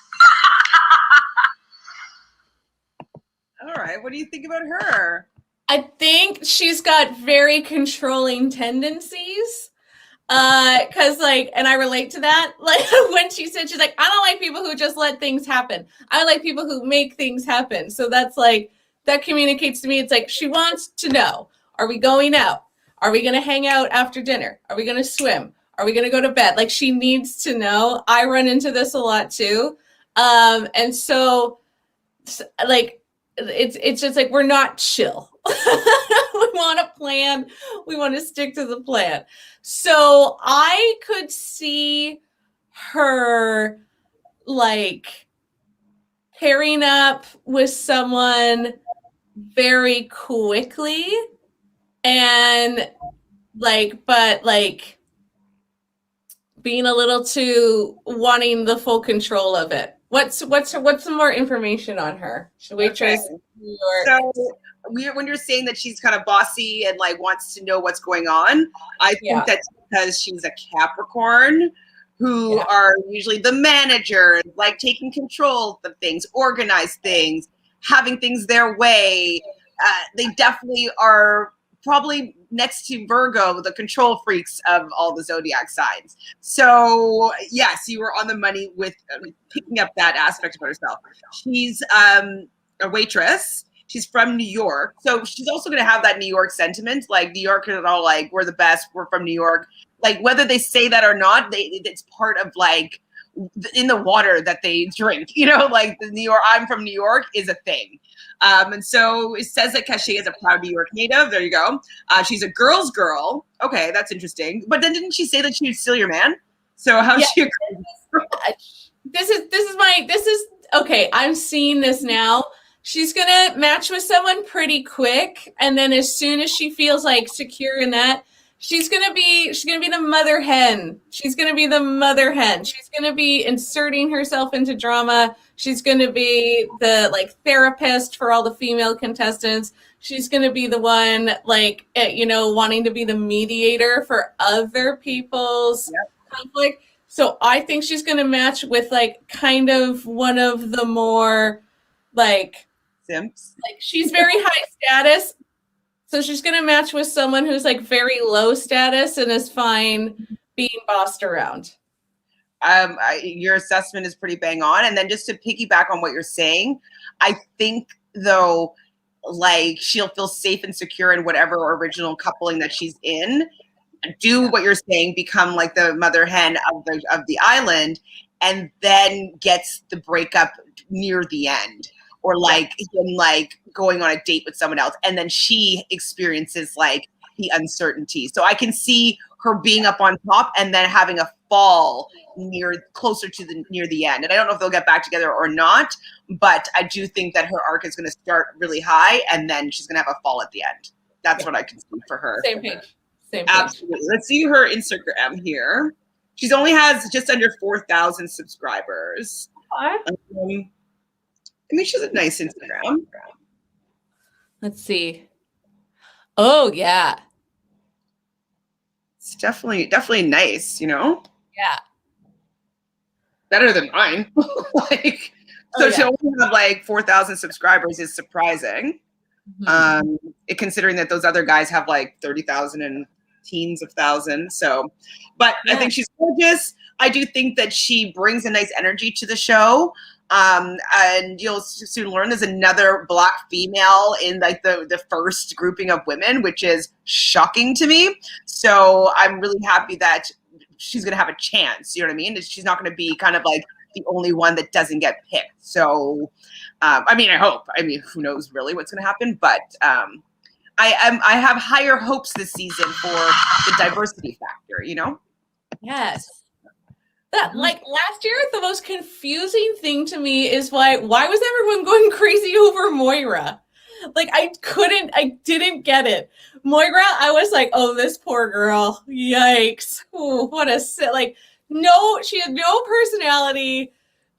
All right, what do you think about her? I think she's got very controlling tendencies. Cause like, and I relate to that. Like when she said, she's like, I don't like people who just let things happen. I like people who make things happen. So that's like, that communicates to me. It's like, she wants to know, are we going out? Are we going to hang out after dinner? Are we going to swim? Are we going to go to bed? Like, she needs to know. I run into this a lot too. And so like, it's just like, we're not chill. We want a plan. We want to stick to the plan. So I could see her like pairing up with someone very quickly and like, but like being a little too wanting the full control of it. What's some more information on her? Waitress, Okay. New York. So when you're saying that she's kind of bossy and like wants to know what's going on, I think that's because she's a Capricorn who are usually the manager, like taking control of things, organize things, having things their way. They definitely are probably next to Virgo, the control freaks of all the zodiac signs. So yes, you were on the money with picking up that aspect of herself. She's a waitress. She's from New York. So she's also going to have that New York sentiment. Like New Yorkers are all like, we're the best. We're from New York. Like whether they say that or not, it's part of like in the water that they drink, you know, like the New York, I'm from New York is a thing. And so it says that Cache is a proud New York native. There you go. She's a girl's girl. Okay, that's interesting. But then didn't she say that she would steal your man? So how's she? This is okay. I'm seeing this now. She's gonna match with someone pretty quick, and then as soon as she feels like secure in that, she's gonna be the mother hen. She's gonna be the mother hen. She's gonna be inserting herself into drama. She's gonna be the like therapist for all the female contestants. She's gonna be the one like wanting to be the mediator for other people's conflict. So I think she's gonna match with like kind of one of the more like simps. Like she's very high status. So she's going to match with someone who's like very low status and is fine being bossed around. Your assessment is pretty bang on. And then just to piggyback on what you're saying, I think though, like she'll feel safe and secure in whatever original coupling that she's in. Do what you're saying, become like the mother hen of the island, and then gets the breakup near the end. Or like him like going on a date with someone else, and then she experiences like the uncertainty. So I can see her being up on top and then having a fall closer to near the end. And I don't know if they'll get back together or not, but I do think that her arc is going to start really high and then she's going to have a fall at the end. That's what I can see for her. Same page. Absolutely. Let's see her Instagram here. She's only has just under 4,000 subscribers. I mean, she's a nice Instagram. Let's see. Oh, yeah. It's definitely nice, you know? Yeah. Better than mine. Like, So to only have like 4,000 subscribers is surprising. Considering that those other guys have like 30,000 and teens of thousands. So, but I think she's gorgeous. I do think that she brings a nice energy to the show. And you'll soon learn there's another Black female in like the first grouping of women, which is shocking to me. So I'm really happy that she's going to have a chance. You know what I mean? She's not going to be kind of like the only one that doesn't get picked. So, I mean, I hope. I mean, who knows really what's going to happen? But I have higher hopes this season for the diversity factor. You know? Yes. That, like last year, the most confusing thing to me is why was everyone going crazy over Moira? Like I didn't get it. Moira, I was like, oh, this poor girl, yikes! Ooh, what a no, she had no personality.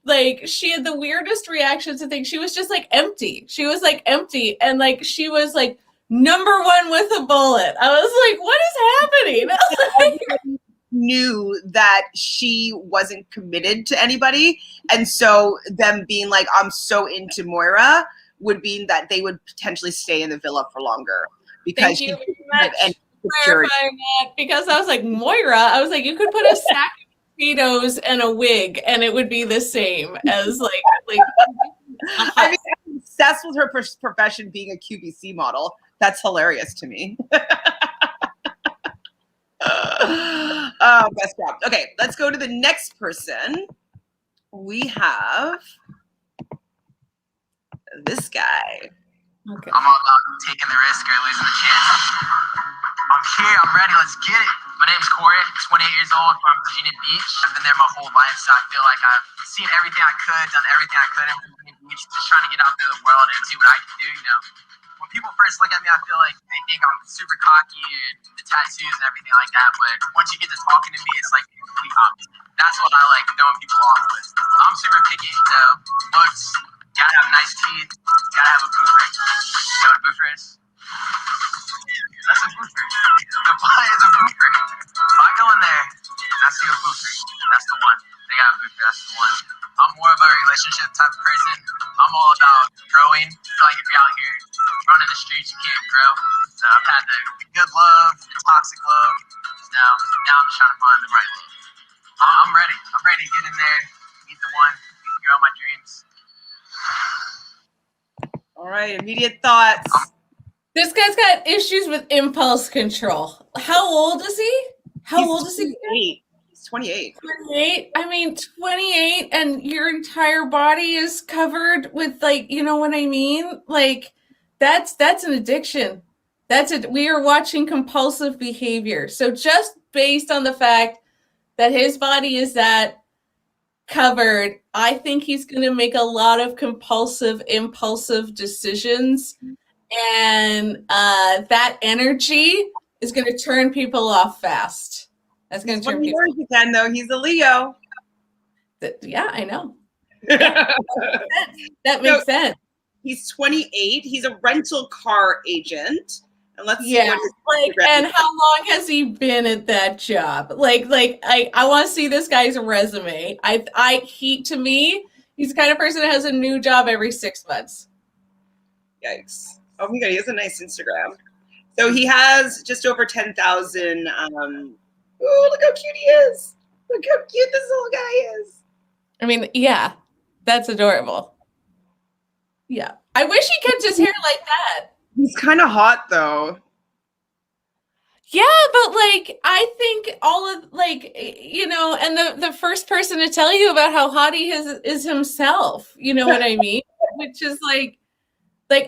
Like she had the weirdest reactions to things. She was just like empty. She was like empty, and like she was like number one with a bullet. I was like, what is happening? Knew that she wasn't committed to anybody, and so them being like, I'm so into Moira would mean that they would potentially stay in the villa for longer because Thank you very much for clarifying that, because I was like, Moira, I was like, you could put a sack of potatoes and a wig and it would be the same as like I mean, I'm obsessed with her profession being a QVC model. That's hilarious to me. Best job. Okay, let's go to the next person. We have this guy. Okay. I'm all about taking the risk or losing the chance. I'm here. I'm ready. Let's get it. My name's Cory. 28 years old from Virginia Beach. I've been there my whole life, so I feel like I've seen everything I could, done everything I could in Virginia Beach, just trying to get out there in the world and see what I can do, you know. When people first look at me, I feel like they think I'm super cocky and the tattoos and everything like that. But once you get to talking to me, it's like the complete opposite. That's what I like throwing people off with. I'm super picky, so looks, gotta have nice teeth, gotta have a boofer. You know what a boofer is? That's a boofer. The pie is a boofer. If I go in there and I see a boofer, that's the one. They got a boofer, that's the one. I'm more of a relationship type of person. I'm all about growing. I feel like if you're out here running the streets, you can't grow. So I've had the good love, the toxic love. So now I'm just trying to find the right love. I'm ready. I'm ready to get in there, meet the one, meet the girl of my dreams. All right, immediate thoughts. This guy's got issues with impulse control. How old is he? How old is he? He's 28. 28? I mean, 28 and your entire body is covered with, like, you know what I mean? Like, that's an addiction. That's it. We are watching compulsive behavior. So just based on the fact that his body is that covered, I think he's going to make a lot of compulsive, impulsive decisions. And that energy is going to turn people off fast. That's going to turn people off. Again, though, he's a Leo. Yeah, I know. Yeah, that makes sense. He's 28. He's a rental car agent. And let's see what and how long has he been at that job? I want to see this guy's resume. To me, he's the kind of person that has a new job every 6 months. Yikes. Oh my God, he has a nice Instagram. So he has just over 10,000. Oh, look how cute he is. Look how cute this little guy is. I mean, yeah, that's adorable. Yeah. I wish he kept his hair like that. He's kind of hot, though. Yeah, but like, I think all of, like, you know, and the first person to tell you about how hot he is himself. You know what I mean? Which is like,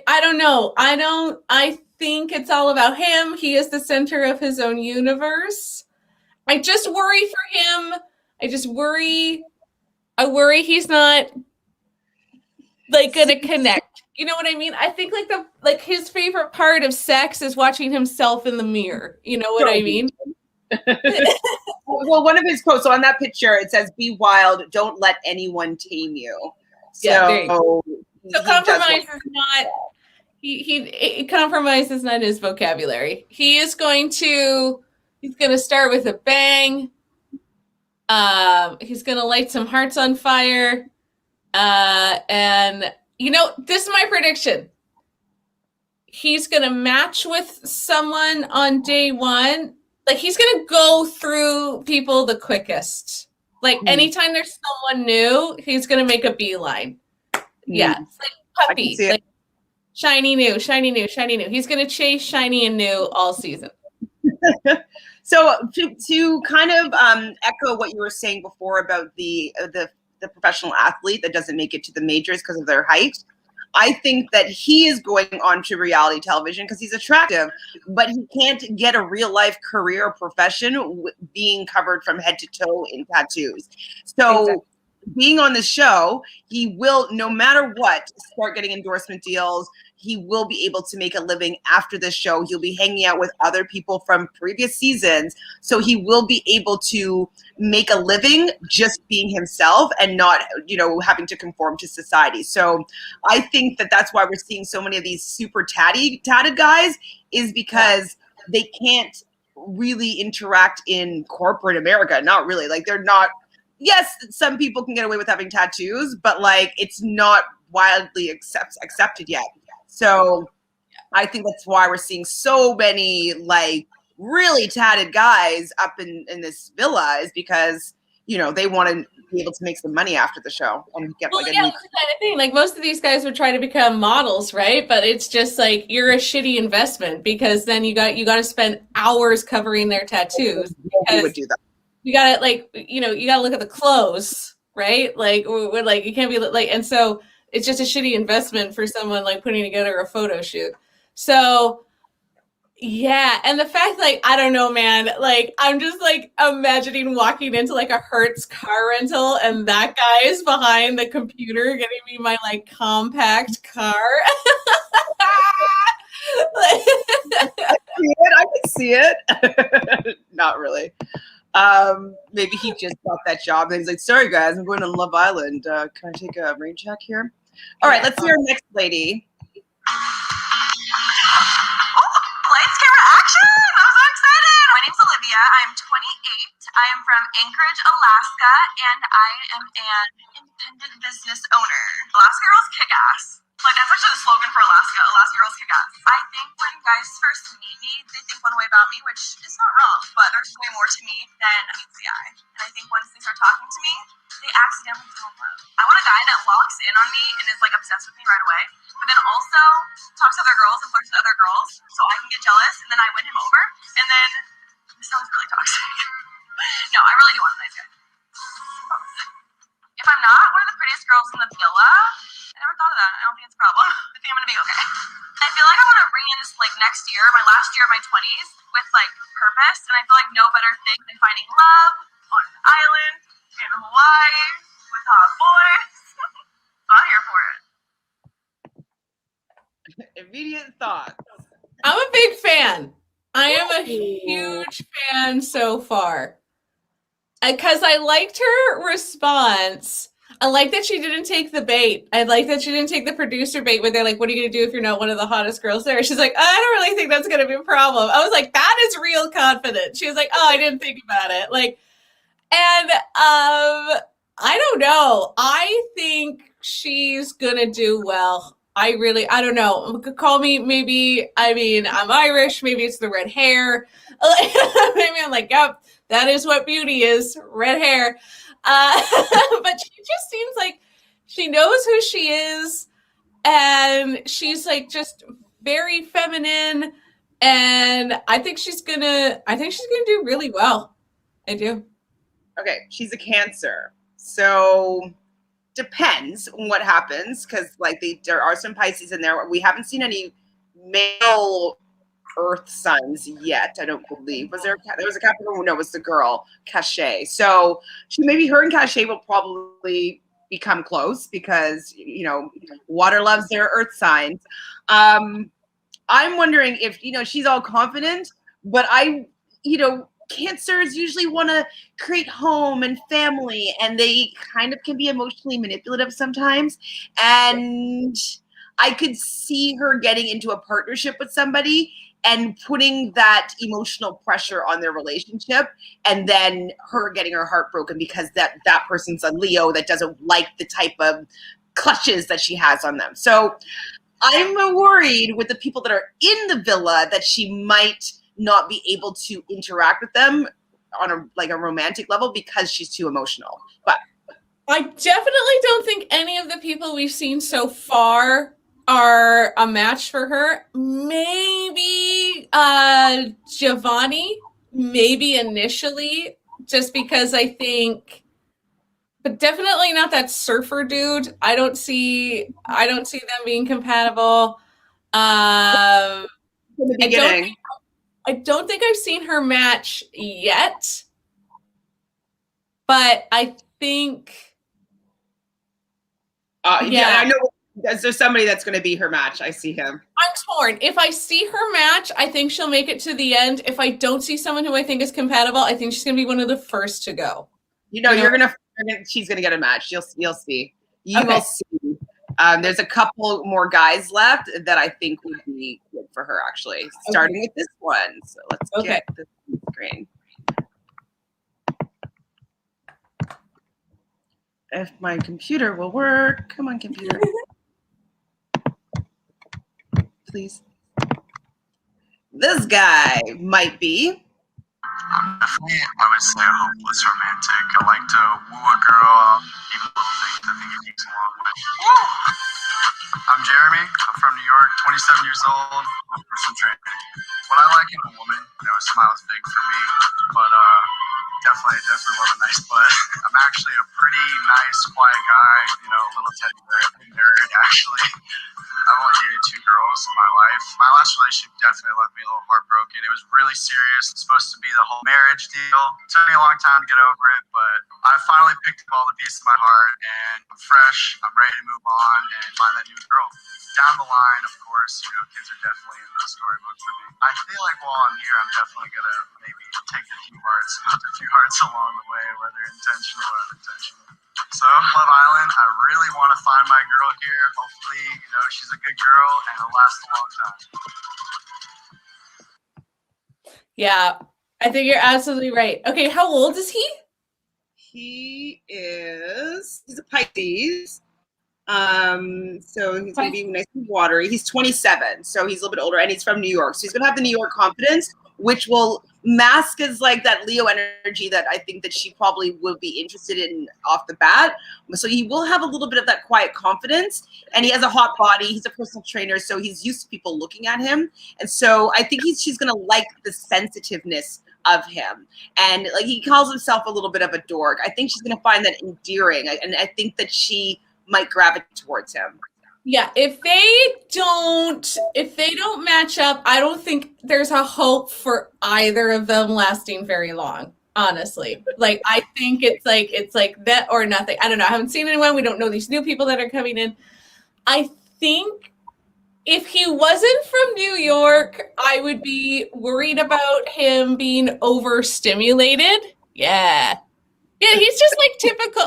I don't know. I think it's all about him. He is the center of his own universe. I just worry for him. I worry he's not like gonna connect. You know what I mean? I think like his favorite part of sex is watching himself in the mirror. You know what I mean? Well, one of his quotes, so on that picture, it says, "Be wild, don't let anyone tame you." So, so compromise is not. Compromise is not his vocabulary. He's going to start with a bang. He's going to light some hearts on fire. And this is my prediction. He's going to match with someone on day one. Like, he's going to go through people the quickest. Like, anytime there's someone new, he's going to make a beeline. Yeah. It's like puppy. Like, shiny new, shiny new, shiny new. He's going to chase shiny and new all season. So to kind of echo what you were saying before about the professional athlete that doesn't make it to the majors because of their height, I think that he is going on to reality television because he's attractive, but he can't get a real life career or profession being covered from head to toe in tattoos. So being on the show, he will, no matter what, start getting endorsement deals. He will be able to make a living after the show. He'll be hanging out with other people from previous seasons. So he will be able to make a living just being himself and not, having to conform to society. So I think that that's why we're seeing so many of these super tatted guys, is because they can't really interact in corporate America. Not really. Like, they're not, yes, some people can get away with having tattoos, but like, it's not widely accepted yet. So I think that's why we're seeing so many like really tatted guys up in this villa, is because, they want to be able to make some money after the show and get that's the kind of thing. Like, most of these guys would try to become models, right? But it's just like, you're a shitty investment, because then you got to spend hours covering their tattoos. Who would do that? You got to you got to look at the clothes, right? Like, you can't be like, and so it's just a shitty investment for someone like putting together a photo shoot. So yeah. And the fact, like, I don't know, man, like, I'm just like imagining walking into like a Hertz car rental and that guy is behind the computer getting me my like compact car. I can see it. Not really. Maybe he just got that job and he's like, sorry guys, I'm going on Love Island. Can I take a rain check here? All right, let's see our next lady. Lights, camera, action! I'm so excited! My name's Olivia. I'm 28. I am from Anchorage, Alaska, and I am an independent business owner. Alaska girls kick ass. Like, that's actually the slogan for Alaska. Alaska girls kick ass. I think when guys first meet me, they think one way about me, which is not wrong, but there's way more to me than meets the eye. And I think once they start talking to me, they accidentally fall in love. I want a guy that locks in on me and is like obsessed with me right away, but then also talks to other girls and flirts with other girls, so I can get jealous and then I win him over. And then this sounds really toxic. No, I really do want a nice guy. If I'm not one of the prettiest girls in the villa, I never thought of that. I don't think it's a problem. I think I'm gonna be okay. I feel like I want to bring in this like next year, my last year of my 20s, with like purpose, and I feel like no better thing than finding love on an island in Hawaii with hot boys. So I'm here for it. Immediate thoughts. I'm a big fan. I am a huge fan so far. Because I liked her response. I like that she didn't take the bait. I like that she didn't take the producer bait where they're like, what are you going to do if you're not one of the hottest girls there? She's like, I don't really think that's going to be a problem. I was like, that is real confident. She was like, I didn't think about it. Like, and I don't know. I think she's going to do well. I don't know. Call me she I'm Irish. Maybe it's the red hair. Maybe I'm like, yep, that is what beauty is, red hair. But she just seems like she knows who she is, and she's like just very feminine, and I think she's gonna do really well. I do. Okay, she's a Cancer, so depends on what happens, because like there are some Pisces in there. We haven't seen any male earth signs yet, I don't believe. There was a Capricorn? No, it was the girl, Cachet. So her and Cachet will probably become close because, water loves their earth signs. I'm wondering if, she's all confident, but Cancers usually want to create home and family, and they kind of can be emotionally manipulative sometimes. And I could see her getting into a partnership with somebody and putting that emotional pressure on their relationship, and then her getting her heart broken because that person's a Leo that doesn't like the type of clutches that she has on them. So I'm worried with the people that are in the villa that she might not be able to interact with them on a romantic level because she's too emotional. But I definitely don't think any of the people we've seen so far are a match for her. Maybe Giovanni, maybe initially, just because I think, but definitely not that surfer dude. I don't see them being compatible. in the beginning, I don't think I've seen her match yet, but I think. I know there's somebody that's going to be her match. I see him. I'm torn. If I see her match, I think she'll make it to the end. If I don't see someone who I think is compatible, I think she's going to be one of the first to go. She's going to get a match. You'll see. You will see. There's a couple more guys left that I think would be good for her, actually, starting with this one. So let's get this screen. If my computer will work. Come on, computer. Please. This guy might be. I'm definitely, I would say, a hopeless romantic. I like to woo a girl, even little things. I think it takes a long way. I'm Jeremy. I'm from New York, 27 years old. I'm personal trainer. What I like in a woman, a smile is big for me, but definitely love a nice butt. I'm actually a pretty nice, quiet guy, little teddy bear, nerd, actually. I've only dated 2 girls in my life. My last relationship definitely left me a little heartbroken. It was really serious. It's supposed to be the whole marriage deal. It took me a long time to get over it, but I finally picked up all the pieces of my heart, and I'm fresh. I'm ready to move on and find that new girl. Down the line, of course, kids are definitely in the storybook for me. I feel like while I'm here, I'm definitely going to maybe take a few hearts along the way, whether intentional or unintentional. So, Love Island, I really want to find my girl here. Hopefully, she's a good girl and it'll last a long time. Yeah, I think you're absolutely right. Okay, how old is he? He's a Pisces. So he's going to be nice and watery. He's 27, so he's a little bit older, and he's from New York. So he's going to have the New York confidence, which will mask as like that Leo energy that I think that she probably will be interested in off the bat. So he will have a little bit of that quiet confidence, and he has a hot body. He's a personal trainer, so he's used to people looking at him. And so I think she's going to like the sensitiveness of him. And like he calls himself a little bit of a dork. I think she's going to find that endearing. And I think that she might gravitate towards him. Yeah, if they don't match up, I don't think there's a hope for either of them lasting very long, honestly. Like I think it's like that or nothing. I don't know. I haven't seen anyone. We don't know these new people that are coming in. I think if he wasn't from New York, I would be worried about him being overstimulated. Yeah. Yeah, he's just like typical,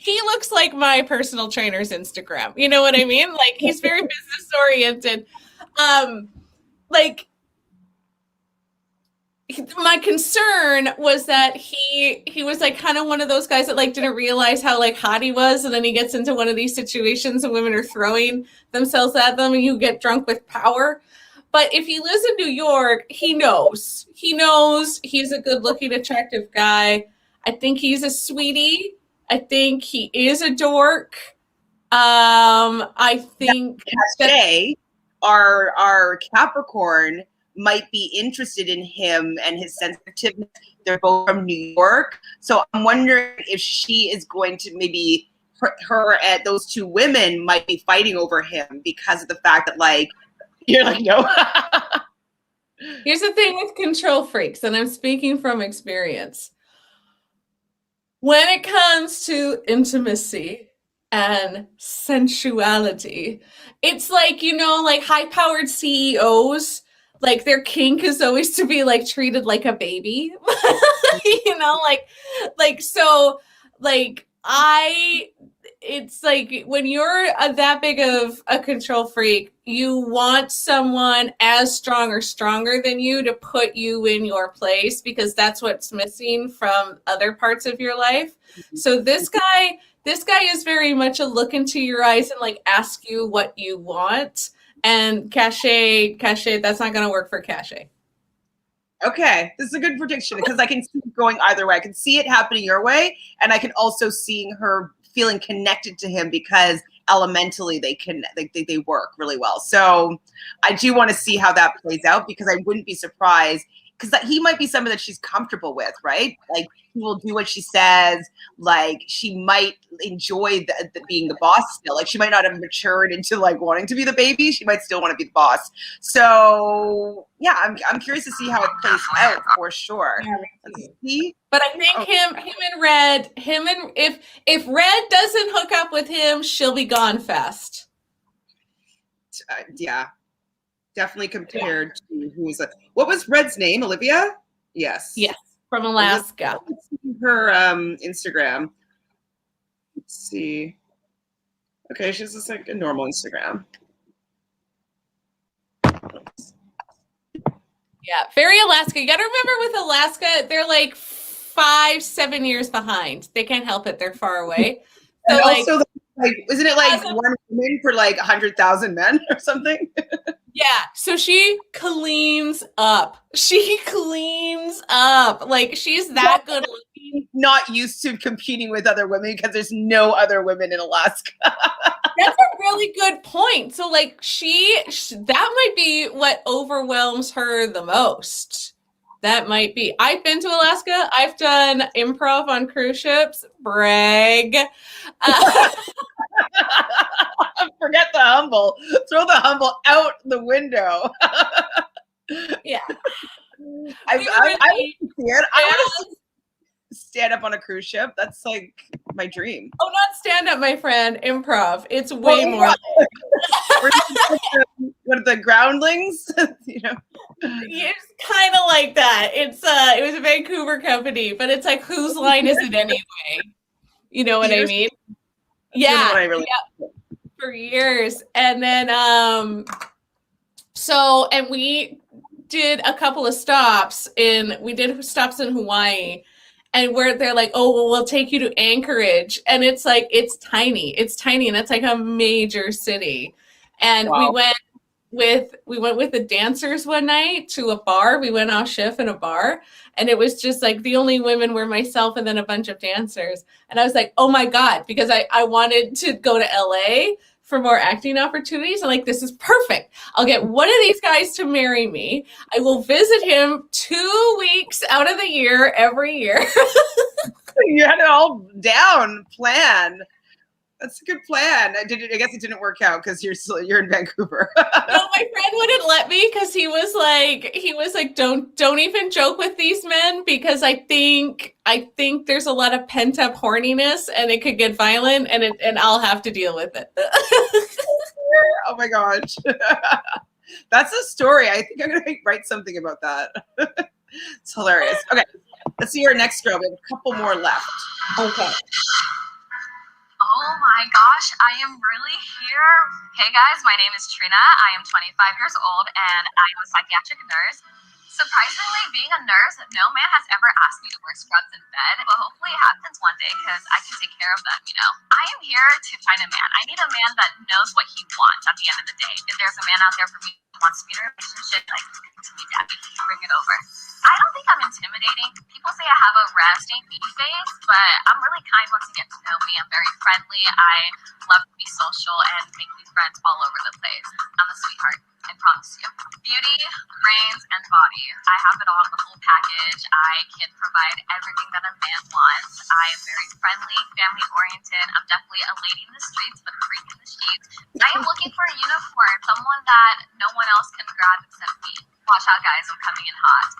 he looks like my personal trainer's Instagram. You know what I mean? Like he's very business oriented. My concern was that he was like kind of one of those guys that like didn't realize how like hot he was, and then he gets into one of these situations and women are throwing themselves at them and you get drunk with power. But if he lives in New York, he knows he's a good looking, attractive guy. I think he's a sweetie. I think he is a dork. I think today our Capricorn might be interested in him and his sensitiveness. They're both from New York. So I'm wondering if she is going to maybe her and those 2 women might be fighting over him because of the fact that like, you're like, no. Here's the thing with control freaks, and I'm speaking from experience. When it comes to intimacy and sensuality, it's like, like high-powered CEOs, like their kink is always to be like treated like a baby. it's like when you're that big of a control freak, you want someone as strong or stronger than you to put you in your place, because that's what's missing from other parts of your life. So this guy is very much a look into your eyes and like ask you what you want. And Cachet, that's not going to work for Cachet. Okay, this is a good prediction because I can see it going either way. I can see it happening your way, and I can also see her feeling connected to him because elementally they work really well. So I do want to see how that plays out, because I wouldn't be surprised, because he might be someone that she's comfortable with, right? Like, he will do what she says. Like, she might enjoy the being the boss still. Like, she might not have matured into like wanting to be the baby. She might still want to be the boss. So yeah, I'm curious to see how it plays out for sure. Yeah, but I think him and Red, if Red doesn't hook up with him, she'll be gone fast. Yeah. Definitely compared to what was Red's name? Olivia? Yes. Yes, from Alaska. Let's see her Instagram. Let's see. Okay, she's just like a normal Instagram. Yeah, very Alaska. You got to remember with Alaska, they're like 5-7 years behind. They can't help it. They're far away. So and also, like, isn't it like one woman for like 100,000 men or something? Yeah, so she cleans up. Like, she's that good looking. Not used to competing with other women because there's no other women in Alaska. That's a really good point. So, like, that might be what overwhelms her the most. That might be. I've been to Alaska. I've done improv on cruise ships. Brag. Forget the humble. Throw the humble out the window. Yeah. I want to see it. I want to stand up on a cruise ship. That's like my dream. Oh, not stand up, my friend. Improv. It's way more. What are the groundlings? You know, it's kind of like that. It was a Vancouver company, but it's like, whose line is it anyway? You know what I mean? Yeah. Really really for years. And then and we did a couple of stops in Hawaii, and where they're like, oh, well, we'll take you to Anchorage. And it's like, it's tiny, and it's like a major city. And wow. we went with the dancers one night to a bar. We went off shift in a bar, and it was just like the only women were myself and then a bunch of dancers. And I was like, oh my God, because I wanted to go to LA for more acting opportunities. I'm like, this is perfect. I'll get one of these guys to marry me. I will visit him 2 weeks out of the year every year. You had it all down, planned. That's a good plan. I guess it didn't work out because you're in Vancouver. No, my friend wouldn't let me because he was like, don't even joke with these men, because I think there's a lot of pent up horniness and it could get violent, and I'll have to deal with it. Oh my gosh. That's a story. I think I'm gonna write something about that. It's hilarious. Okay, let's see our next girl. We have a couple more left. Okay. Oh my gosh, I am really here. Hey guys, my name is Trina. I am 25 years old and I am a psychiatric nurse. Surprisingly, being a nurse, no man has ever asked me to wear scrubs in bed, but hopefully it happens one day because I can take care of them, you know. I am here to find a man. I need a man that knows what he wants at the end of the day. If there's a man out there for me who wants to be in a relationship, like, to me, daddy, bring it over. I don't think I'm intimidating. People say I have a resting bee face, but I'm really kind once you get to know me. I'm very friendly. I love to be social and make new friends all over the place. I'm a sweetheart, I promise you. Beauty, brains, and body. I have it all in the whole package. I can provide everything that a man wants. I am very friendly, family-oriented. I'm definitely a lady in the streets, but a freak in the sheets. I am looking for a unicorn, someone that no one else can grab except me. Watch out, guys. I'm coming in hot.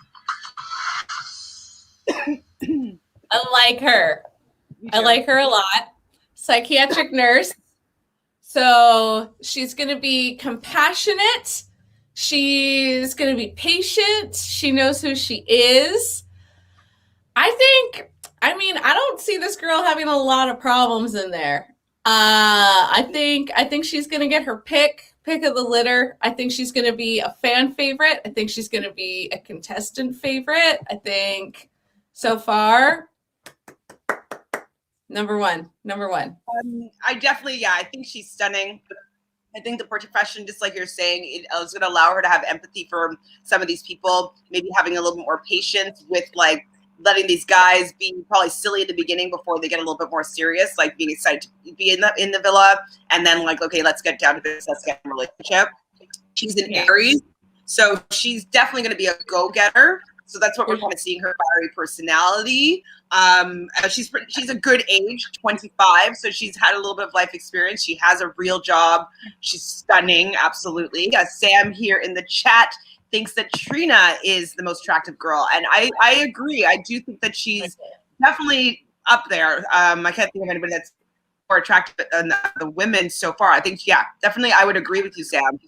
I like her. I like her a lot. Psychiatric nurse. So she's going to be compassionate. She's going to be patient. She knows who she is. I don't see this girl having a lot of problems in there. I think she's gonna get her pick of the litter. I think she's gonna be a fan favorite. I think she's gonna be a contestant favorite. I think so far, number one. I definitely, I think she's stunning. I think the profession, just like you're saying, it is going to allow her to have empathy for some of these people, maybe having a little bit more patience with like letting these guys be probably silly at the beginning before they get a little bit more serious, like being excited to be in the villa, and then like, okay, let's get down to business, let's get in a relationship. She's an Aries, so she's definitely going to be a go-getter. So that's what we're kind of seeing, her fiery personality. She's a good age, 25, so she's had a little bit of life experience. She has a real job. She's stunning, absolutely. Sam here in the chat thinks that Trina is the most attractive girl, and I agree. I do think that she's definitely up there. I can't think of anybody that's more attractive than the women so far. I think, definitely I would agree with you, Sam.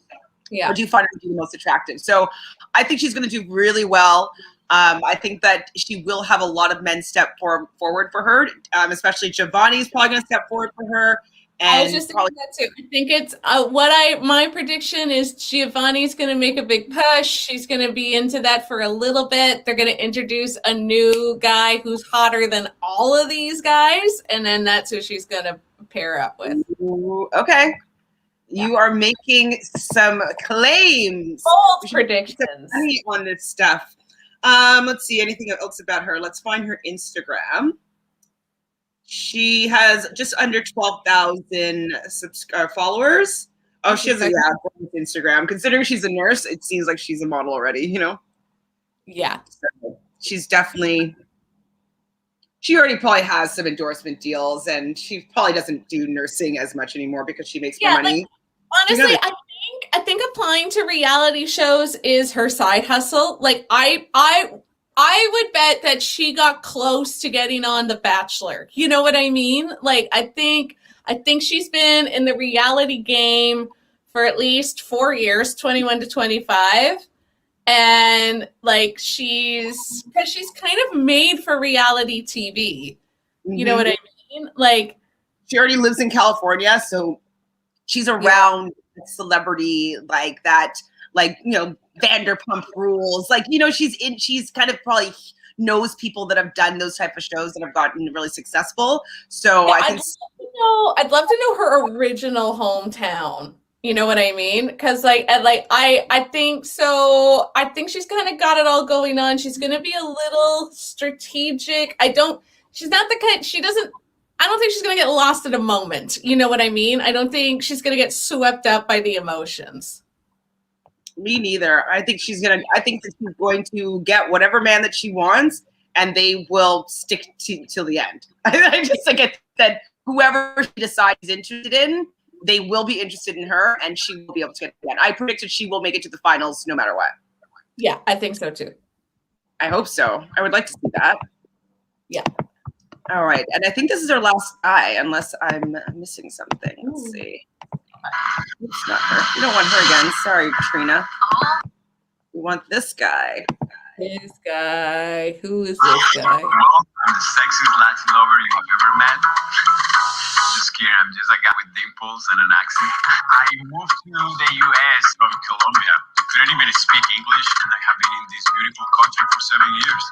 Yeah. I do find her to be the most attractive. So I think she's going to do really well. I think that she will have a lot of men step forward for her, especially Giovanni is probably going to step forward for her. And I was just thinking that too. I think it's my prediction is Giovanni's going to make a big push. She's going to be into that for a little bit. They're going to introduce a new guy who's hotter than all of these guys, and then that's who she's going to pair up with. Ooh, okay. You are making some claims. Bold predictions on this stuff. Let's see, anything else about her? Let's find her Instagram. She has just under 12,000 followers. Oh, she has a Instagram. Considering she's a nurse, it seems like she's a model already, you know? Yeah. So she's definitely, she already probably has some endorsement deals, and she probably doesn't do nursing as much anymore because she makes more money. Like, honestly, I think applying to reality shows is her side hustle. Like I would bet that she got close to getting on The Bachelor. You know what I mean? Like I think she's been in the reality game for at least 4 years, 21 to 25. And like she's kind of made for reality TV. You know what I mean? Like she already lives in California, so she's around celebrity like that, like, you know, Vanderpump Rules. Like, you know, she's kind of probably knows people that have done those type of shows that have gotten really successful. So I'd love to know her original hometown. You know what I mean? Because I think so. I think she's kind of got it all going on. She's going to be a little strategic. She's not the kind. I don't think she's going to get lost at a moment. You know what I mean? I don't think she's going to get swept up by the emotions. Me neither. I think that she's going to get whatever man that she wants, and they will stick till the end. I just think that whoever she decides is interested in, they will be interested in her, and she will be able to get to the end. I predicted she will make it to the finals no matter what. Yeah, I think so too. I hope so. I would like to see that. Yeah. All right. And I think this is our last guy, unless I'm missing something. Let's see. It's not her. We don't want her again. Sorry, Trina. We want this guy. This guy. Who is this guy? I'm the sexiest Latin lover you have ever met. Just kidding. I'm just a guy with dimples and an accent. I moved to the U.S. from Colombia. I couldn't even speak English, and I have been in this beautiful country for 7 years.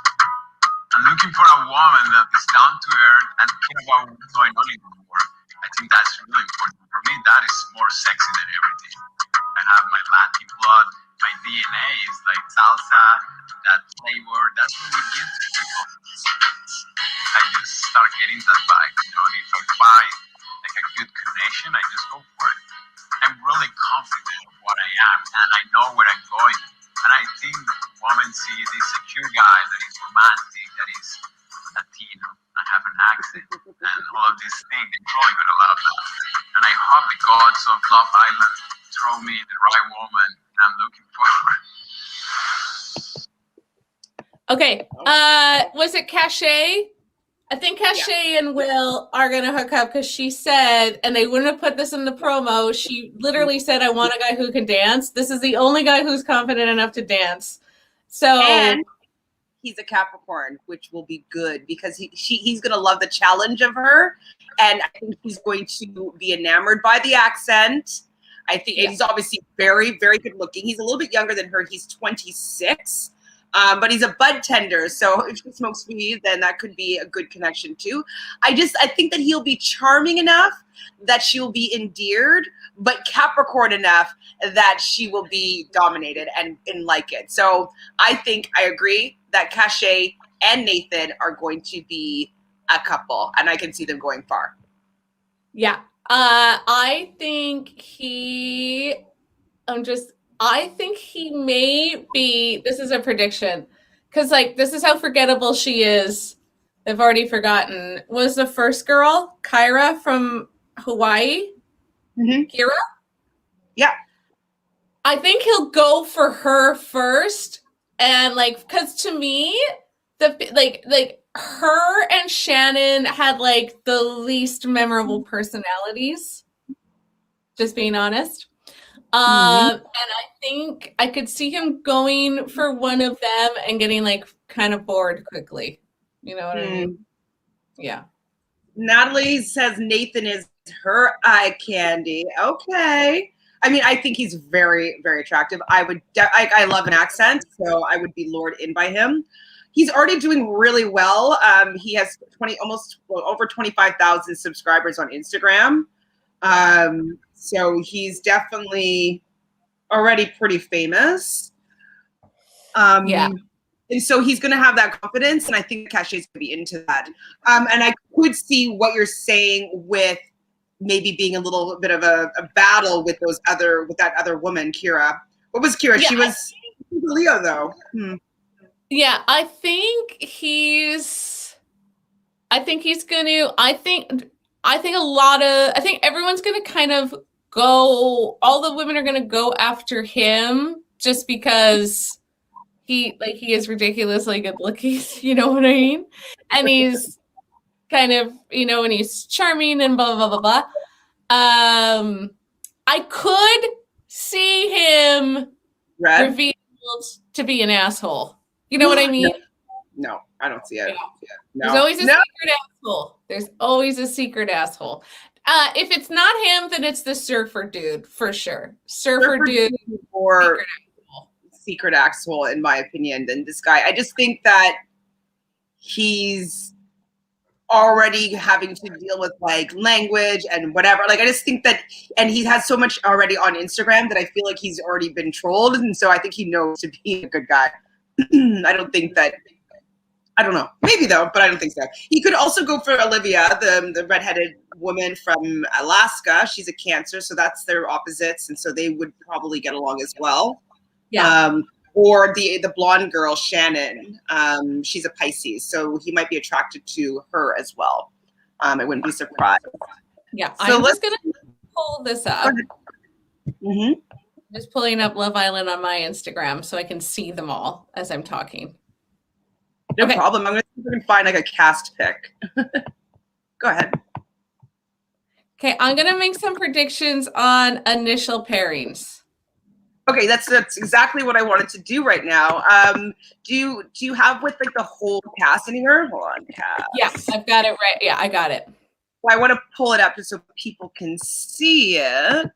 I'm looking for a woman that is down to earth and care about what's going on in the world. I think that's really important. For me, that is more sexy than everything. I have my Latin blood. My DNA is like salsa, that flavor. That's what we give to people. I just start getting that vibe. You know, if I find like a good connection, I just go for it. I'm really confident of what I am, and I know where I'm going. And I think women see this secure guy that is romantic, that is Latino, and have an accent, and all of these things. They're probably going to love that. And I hope the gods of Love Island throw me the right woman that I'm looking for. Okay. Was it Cachet? I think Cachet and Will are going to hook up because she said, and they wouldn't have put this in the promo, she literally said, I want a guy who can dance. This is the only guy who's confident enough to dance. So, and he's a Capricorn, which will be good because he's going to love the challenge of her. And I think he's going to be enamored by the accent. I think he's obviously very, very good looking. He's a little bit younger than her. He's 26. But he's a bud tender, so if he smokes weed, then that could be a good connection too. I think that he'll be charming enough that she'll be endeared, but Capricorn enough that she will be dominated and like it. So I agree that Cache and Nathan are going to be a couple, and I can see them going far. Yeah. I think he may be, this is a prediction, because like this is how forgettable she is. I've already forgotten. Was the first girl Kyra from Hawaii? Mm-hmm. Kira? Yeah. I think he'll go for her first, and like, because to me, her and Shannon had like the least memorable personalities. Just being honest. And I think I could see him going for one of them and getting like kind of bored quickly. You know what I mean? Yeah. Natalie says Nathan is her eye candy. Okay. I mean, I think he's very, very attractive. I love an accent, so I would be lured in by him. He's already doing really well. He has over 25,000 subscribers on Instagram. So he's definitely already pretty famous. And so he's going to have that confidence, and I think Cache is going to be into that. And I could see what you're saying with maybe being a little bit of a battle with that other woman, Kira. What was Kira? Yeah, she was Leo, though. Yeah, I think everyone's going to kind of go, all the women are going to go after him just because he is ridiculously good looking, you know what I mean? And he's kind of, and he's charming and blah, blah, blah, blah. I could see him revealed to be an asshole. You know what I mean? No, I don't see it. No. There's always a secret asshole. There's always a secret asshole. If it's not him, then it's the surfer dude for sure. Surfer dude or secret asshole, in my opinion, than this guy. I just think that he's already having to deal with like language and whatever. Like I just think that, and he has so much already on Instagram that I feel like he's already been trolled, and so I think he knows to be a good guy. I don't know. Maybe though, but I don't think so. He could also go for Olivia, the redheaded woman from Alaska. She's a Cancer, so that's their opposites, and so they would probably get along as well. Yeah. Or the blonde girl, Shannon. She's a Pisces, so he might be attracted to her as well. I wouldn't be surprised. Yeah. So I'm just gonna pull this up. Mm-hmm. Just pulling up Love Island on my Instagram so I can see them all as I'm talking. No problem. I'm going to see if I can find like a cast pick. Go ahead. Okay, I'm going to make some predictions on initial pairings. Okay, that's exactly what I wanted to do right now. Do you have with like the whole cast anywhere? Hold on, cast. Yeah, I've got it right. Yeah, I got it. Well, I want to pull it up just so people can see it.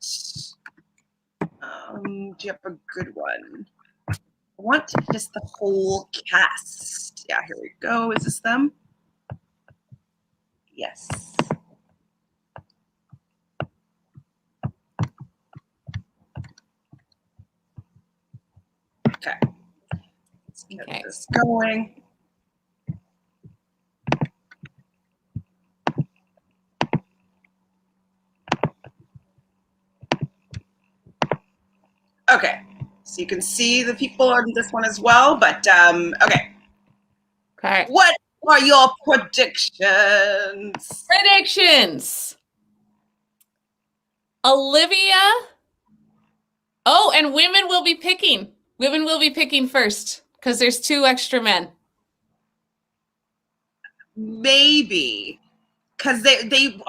Do you have a good one? I want just the whole cast. Yeah, here we go. Is this them? Yes. Okay. Let's get this going. Okay, so you can see the people on this one as well, but okay. Okay. What are your predictions? Olivia. Oh, and women will be picking. Women will be picking first because there's 2 extra men. Maybe. Because they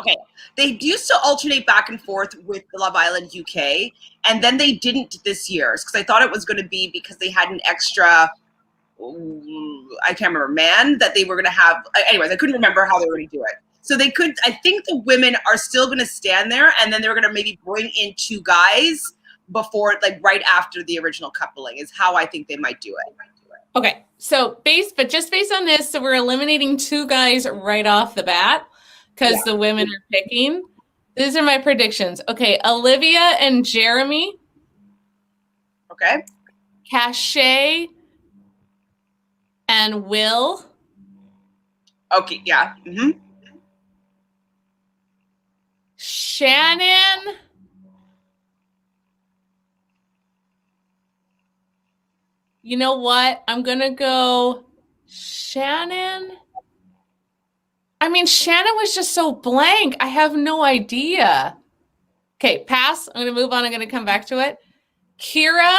used to alternate back and forth with the Love Island UK, and then they didn't this year because I thought it was going to be because they had an extra I can't remember, man, that they were going to have. Anyways, I couldn't remember how they were going to do it. So they could, I think the women are still going to stand there, and then they were going to maybe bring in 2 guys before, like right after the original coupling is how I think they might do it. Okay, so just based on this, so we're eliminating 2 guys right off the bat because the women are picking. These are my predictions. Okay, Olivia and Jeremy. Okay. Cachet and Will. Okay, yeah. Mm-hmm. Shannon. You know what? I'm going to go Shannon. I mean, Shannon was just so blank. I have no idea. Okay, pass. I'm going to move on. I'm going to come back to it. Kira.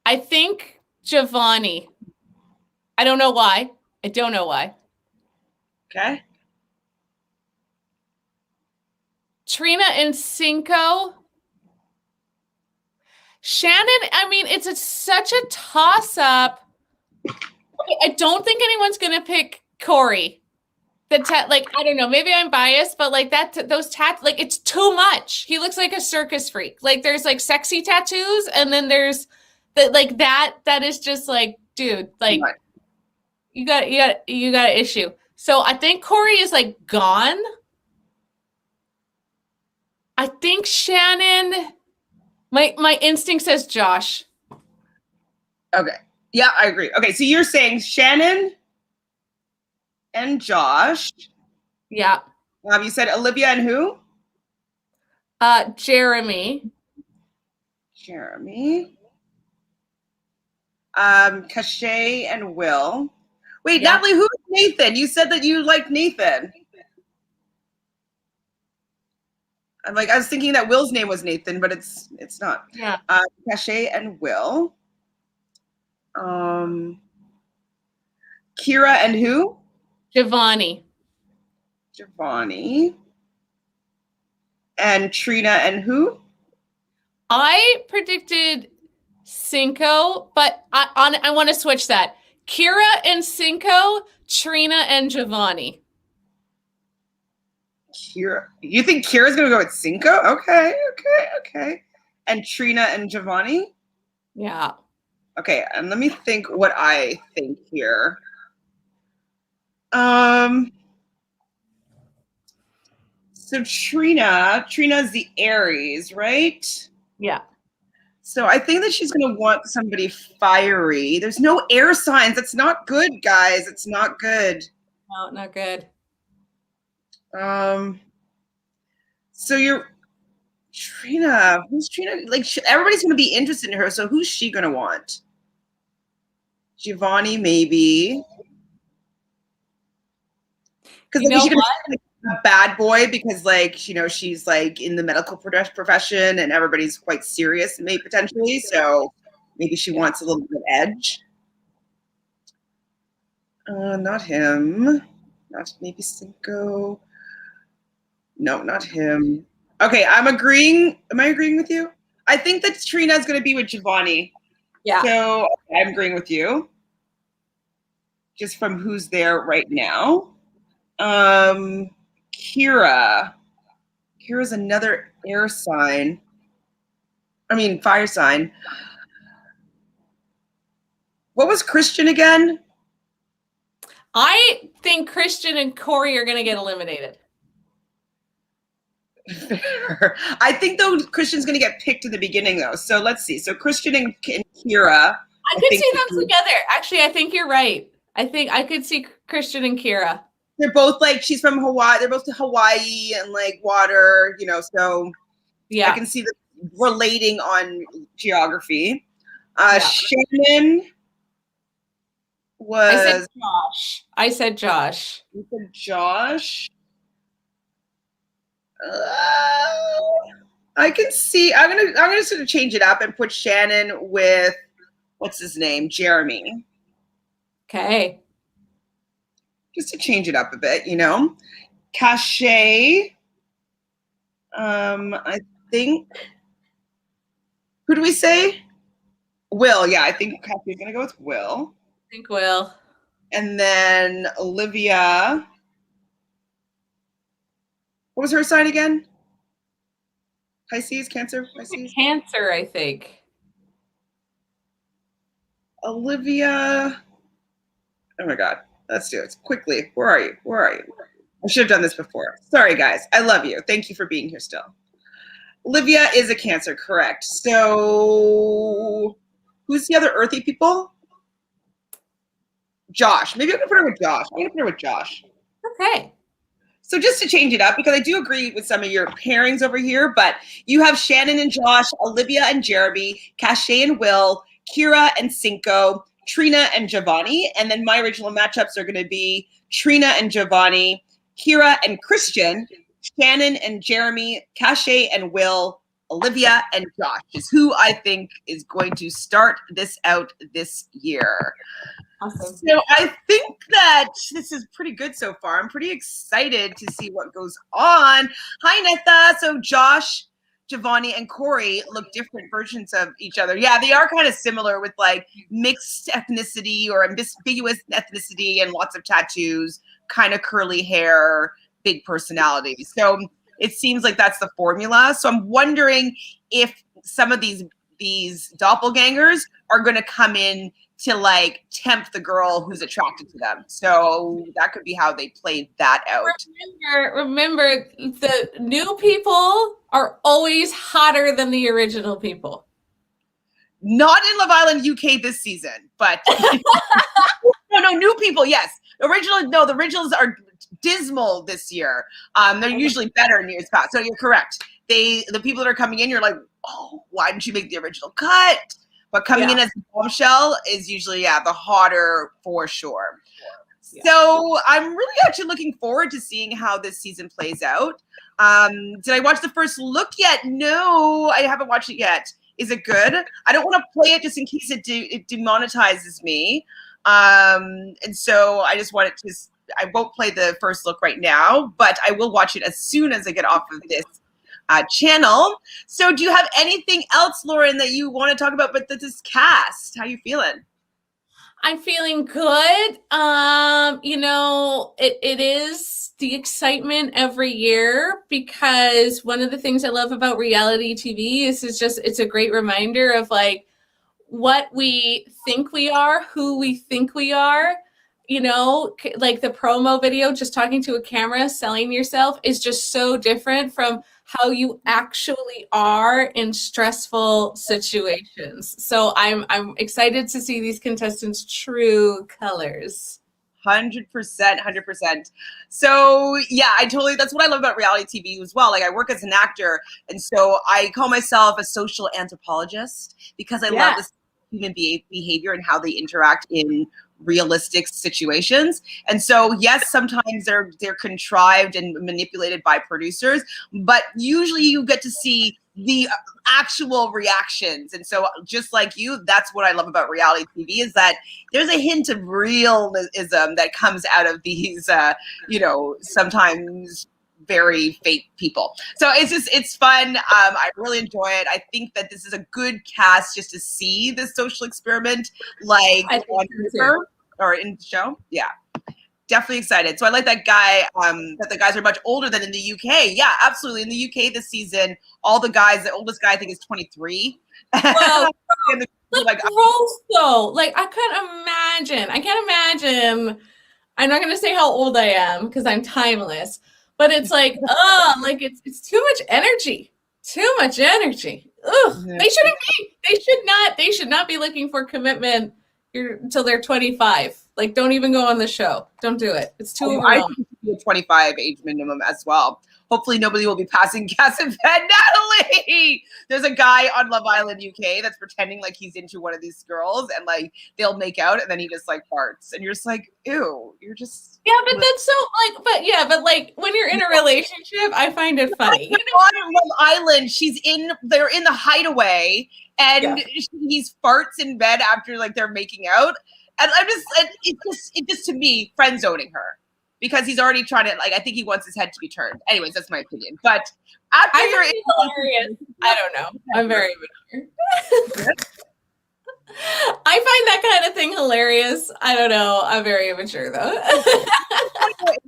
I think Giovanni. I don't know why. I don't know why. Okay. Trina and Cinco. Shannon, I mean, it's such a toss-up. I don't think anyone's going to pick Cory. I don't know, maybe I'm biased, but like those like it's too much. He looks like a circus freak. Like there's like sexy tattoos, and then there's that is just like, dude, like you got an issue. So I think Cory is like gone. I think Shannon, my instinct says Josh. Okay. Yeah, I agree. Okay, so you're saying Shannon and Josh. Yeah. You said Olivia and who? Jeremy. Cachet and Will. Wait, yeah. Natalie, who's Nathan? You said that you like Nathan. I was thinking that Will's name was Nathan, but it's not. Yeah. Cachet and Will. Kira and who? Giovanni. And Trina and who? I predicted Cinco, but I want to switch that. Kira and Cinco, Trina and Giovanni. You think Kira's going to go with Cinco? Okay. And Trina and Giovanni? Yeah. Okay, and let me think what I think here. So Trina's the Aries, right? Yeah. So I think that she's going to want somebody fiery. There's no air signs. That's not good, guys. It's not good. No, not good. So you're Trina. Who's Trina? Like everybody's going to be interested in her. So who's she going to want? Giovanni, maybe. Because you know she's what? A bad boy because she's like in the medical profession and everybody's quite serious, maybe potentially. So maybe she wants a little bit of edge. Not him. Not maybe Cinco. No, not him. Okay, I'm agreeing. Am I agreeing with you? I think that Trina's going to be with Giovanni. Yeah. So I'm agreeing with you. Just from who's there right now. Kira's another air sign. I mean, fire sign. What was Christian again? I think Christian and Cory are going to get eliminated. I think, though, Christian's going to get picked in the beginning, though. So let's see. So Christian and Kira. I could see them together. Actually, I think you're right. I think I could see Christian and Kira. They're both she's from Hawaii. They're both to Hawaii and water, so yeah. I can see them relating on geography. Shannon was. I said Josh. You said Josh. I can see. I'm gonna sort of change it up and put Shannon with what's his name, Jeremy. Okay. Just to change it up a bit, Cachet. I think. Who do we say? Will, yeah, I think Kathy's gonna go with Will. I think Will. And then Olivia. What was her sign again? Pisces, Cancer, Pisces? Cancer, I think. Olivia. Oh my God. Let's do it quickly. Where are you? Where are you? I should have done this before. Sorry, guys. I love you. Thank you for being here still. Olivia is a Cancer, correct. So who's the other earthy people? Josh. Maybe I'm going to put her with Josh. I'm going to put her with Josh. Okay. So just to change it up, because I do agree with some of your pairings over here, but you have Shannon and Josh, Olivia and Jeremy, Cachet and Will, Kira and Cinco, Trina and Giovanni. And then my original matchups are going to be Trina and Giovanni, Kira and Christian, Shannon and Jeremy, Cachet and Will, Olivia and Josh is who I think is going to start this out this year. Awesome. So I think that this is pretty good so far. I'm pretty excited to see what goes on. Hi, Netha. So Josh, Jovani, and Cory look different versions of each other. Yeah, they are kind of similar with like mixed ethnicity or ambiguous ethnicity and lots of tattoos, kind of curly hair, big personality. So it seems like that's the formula. So I'm wondering if some of these doppelgangers are going to come in to like tempt the girl who's attracted to them. So that could be how they played that out. Remember, the new people are always hotter than the original people. Not in Love Island UK this season, but no, new people, yes. The originals are dismal this year. They're usually better in years past. So you're correct. The people that are coming in, you're like, oh, why didn't you make the original cut? But coming in as a bombshell is usually, the hotter for sure. Yeah. So I'm really actually looking forward to seeing how this season plays out. Did I watch the first look yet? No, I haven't watched it yet. Is it good? I don't want to play it just in case it demonetizes me. And so I just wanted to, I won't play the first look right now, but I will watch it as soon as I get off of this channel. So do you have anything else, Lauren, that you want to talk about with this cast? How are you feeling? I'm feeling good. It is the excitement every year, because one of the things I love about reality TV is it's a great reminder of like what we think we are, who we think we are. Like the promo video, just talking to a camera, selling yourself is just so different from how you actually are in stressful situations. So I'm excited to see these contestants' true colors. 100%. So yeah, that's what I love about reality TV as well. Like I work as an actor, and so I call myself a social anthropologist because I love this human behavior and how they interact in realistic situations. And so yes, sometimes they're contrived and manipulated by producers, but usually you get to see the actual reactions. And so just like you, that's what I love about reality TV, is that there's a hint of realism that comes out of these sometimes very fake people. So it's fun. I really enjoy it. I think that this is a good cast just to see this social experiment like on paper or in the show. Yeah, definitely excited. So I like that guy, that the guys are much older than in the UK. Yeah, absolutely. In the UK this season, all the guys, the oldest guy I think is 23. Well, like gross though. Like I can't imagine. I'm not gonna say how old I am because I'm timeless. But it's like, it's too much energy. Ugh. Yeah. They should not be looking for commitment until they're 25. Like, don't even go on the show. Don't do it. It's too overwhelming. I think it's a 25 age minimum as well. Hopefully nobody will be passing gas in bed. Natalie! There's a guy on Love Island UK that's pretending like he's into one of these girls, and like they'll make out and then he just like farts. And you're just like, ew, you're just... Yeah, but that's so but when you're in a relationship, I find it funny. On Love Island, they're in the hideaway and he farts in bed after like they're making out. And it's just to me, friend zoning her. Because he's already trying to, I think he wants his head to be turned. Anyways, that's my opinion. But after hilarious. I don't know. I'm very immature. find that kind of thing hilarious. I don't know. I'm very immature though.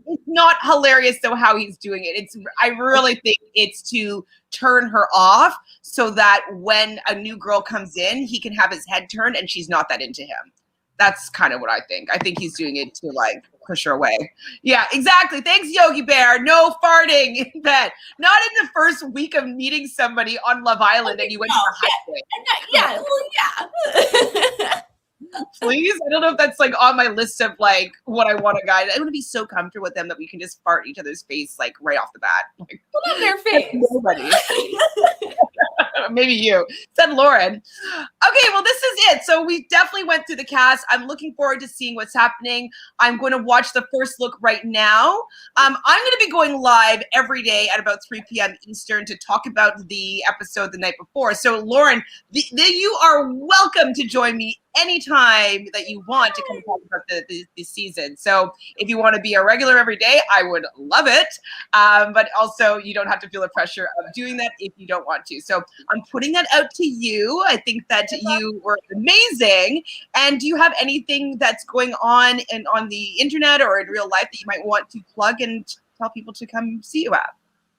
It's not hilarious though how he's doing it. I really think it's to turn her off so that when a new girl comes in, he can have his head turned and she's not that into him. That's kind of what I think. I think he's doing it to like push her away. Yeah, exactly. Thanks, Yogi Bear. No farting in bed. Not in the first week of meeting somebody on Love Island and you went to the highway. Yeah. Please. I don't know if that's like on my list of like what I want a guy. I want to be so comfortable with them that we can just fart in each other's face like right off the bat. Like, put on their face. Nobody. Maybe you said Lauren. Okay, well, this is it. So we definitely went through the cast. I'm looking forward to seeing what's happening. I'm going to watch the first look right now. I'm going to be going live every day at about 3 p.m. Eastern to talk about the episode the night before. So Lauren, you are welcome to join me anytime that you want to come talk about the season. So if you want to be a regular every day, I would love it. But also you don't have to feel the pressure of doing that if you don't want to. So I'm putting that out to you. I think that you were amazing. And do you have anything that's going on the internet or in real life that you might want to plug and tell people to come see you at?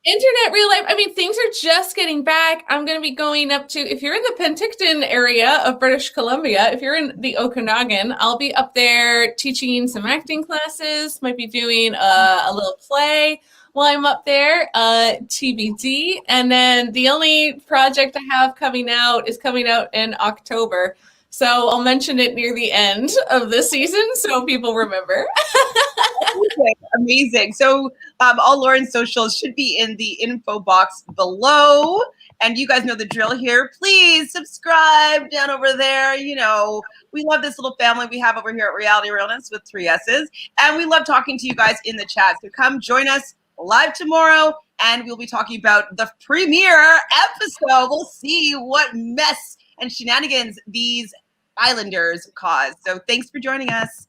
Internet, real life. I mean, things are just getting back. I'm going to be going up to, if you're in the Penticton area of British Columbia, if you're in the Okanagan, I'll be up there teaching some acting classes, might be doing a little play while I'm up there, TBD. And then the only project I have coming out is coming out in October. So I'll mention it near the end of the season so people remember. Amazing. So all Lauren's socials should be in the info box below. And you guys know the drill here. Please subscribe down over there. You know, we love this little family we have over here at Realnesss with 3 S's. And we love talking to you guys in the chat. So come join us live tomorrow. And we'll be talking about the premiere episode. We'll see what mess and shenanigans these Islanders cause. So thanks for joining us.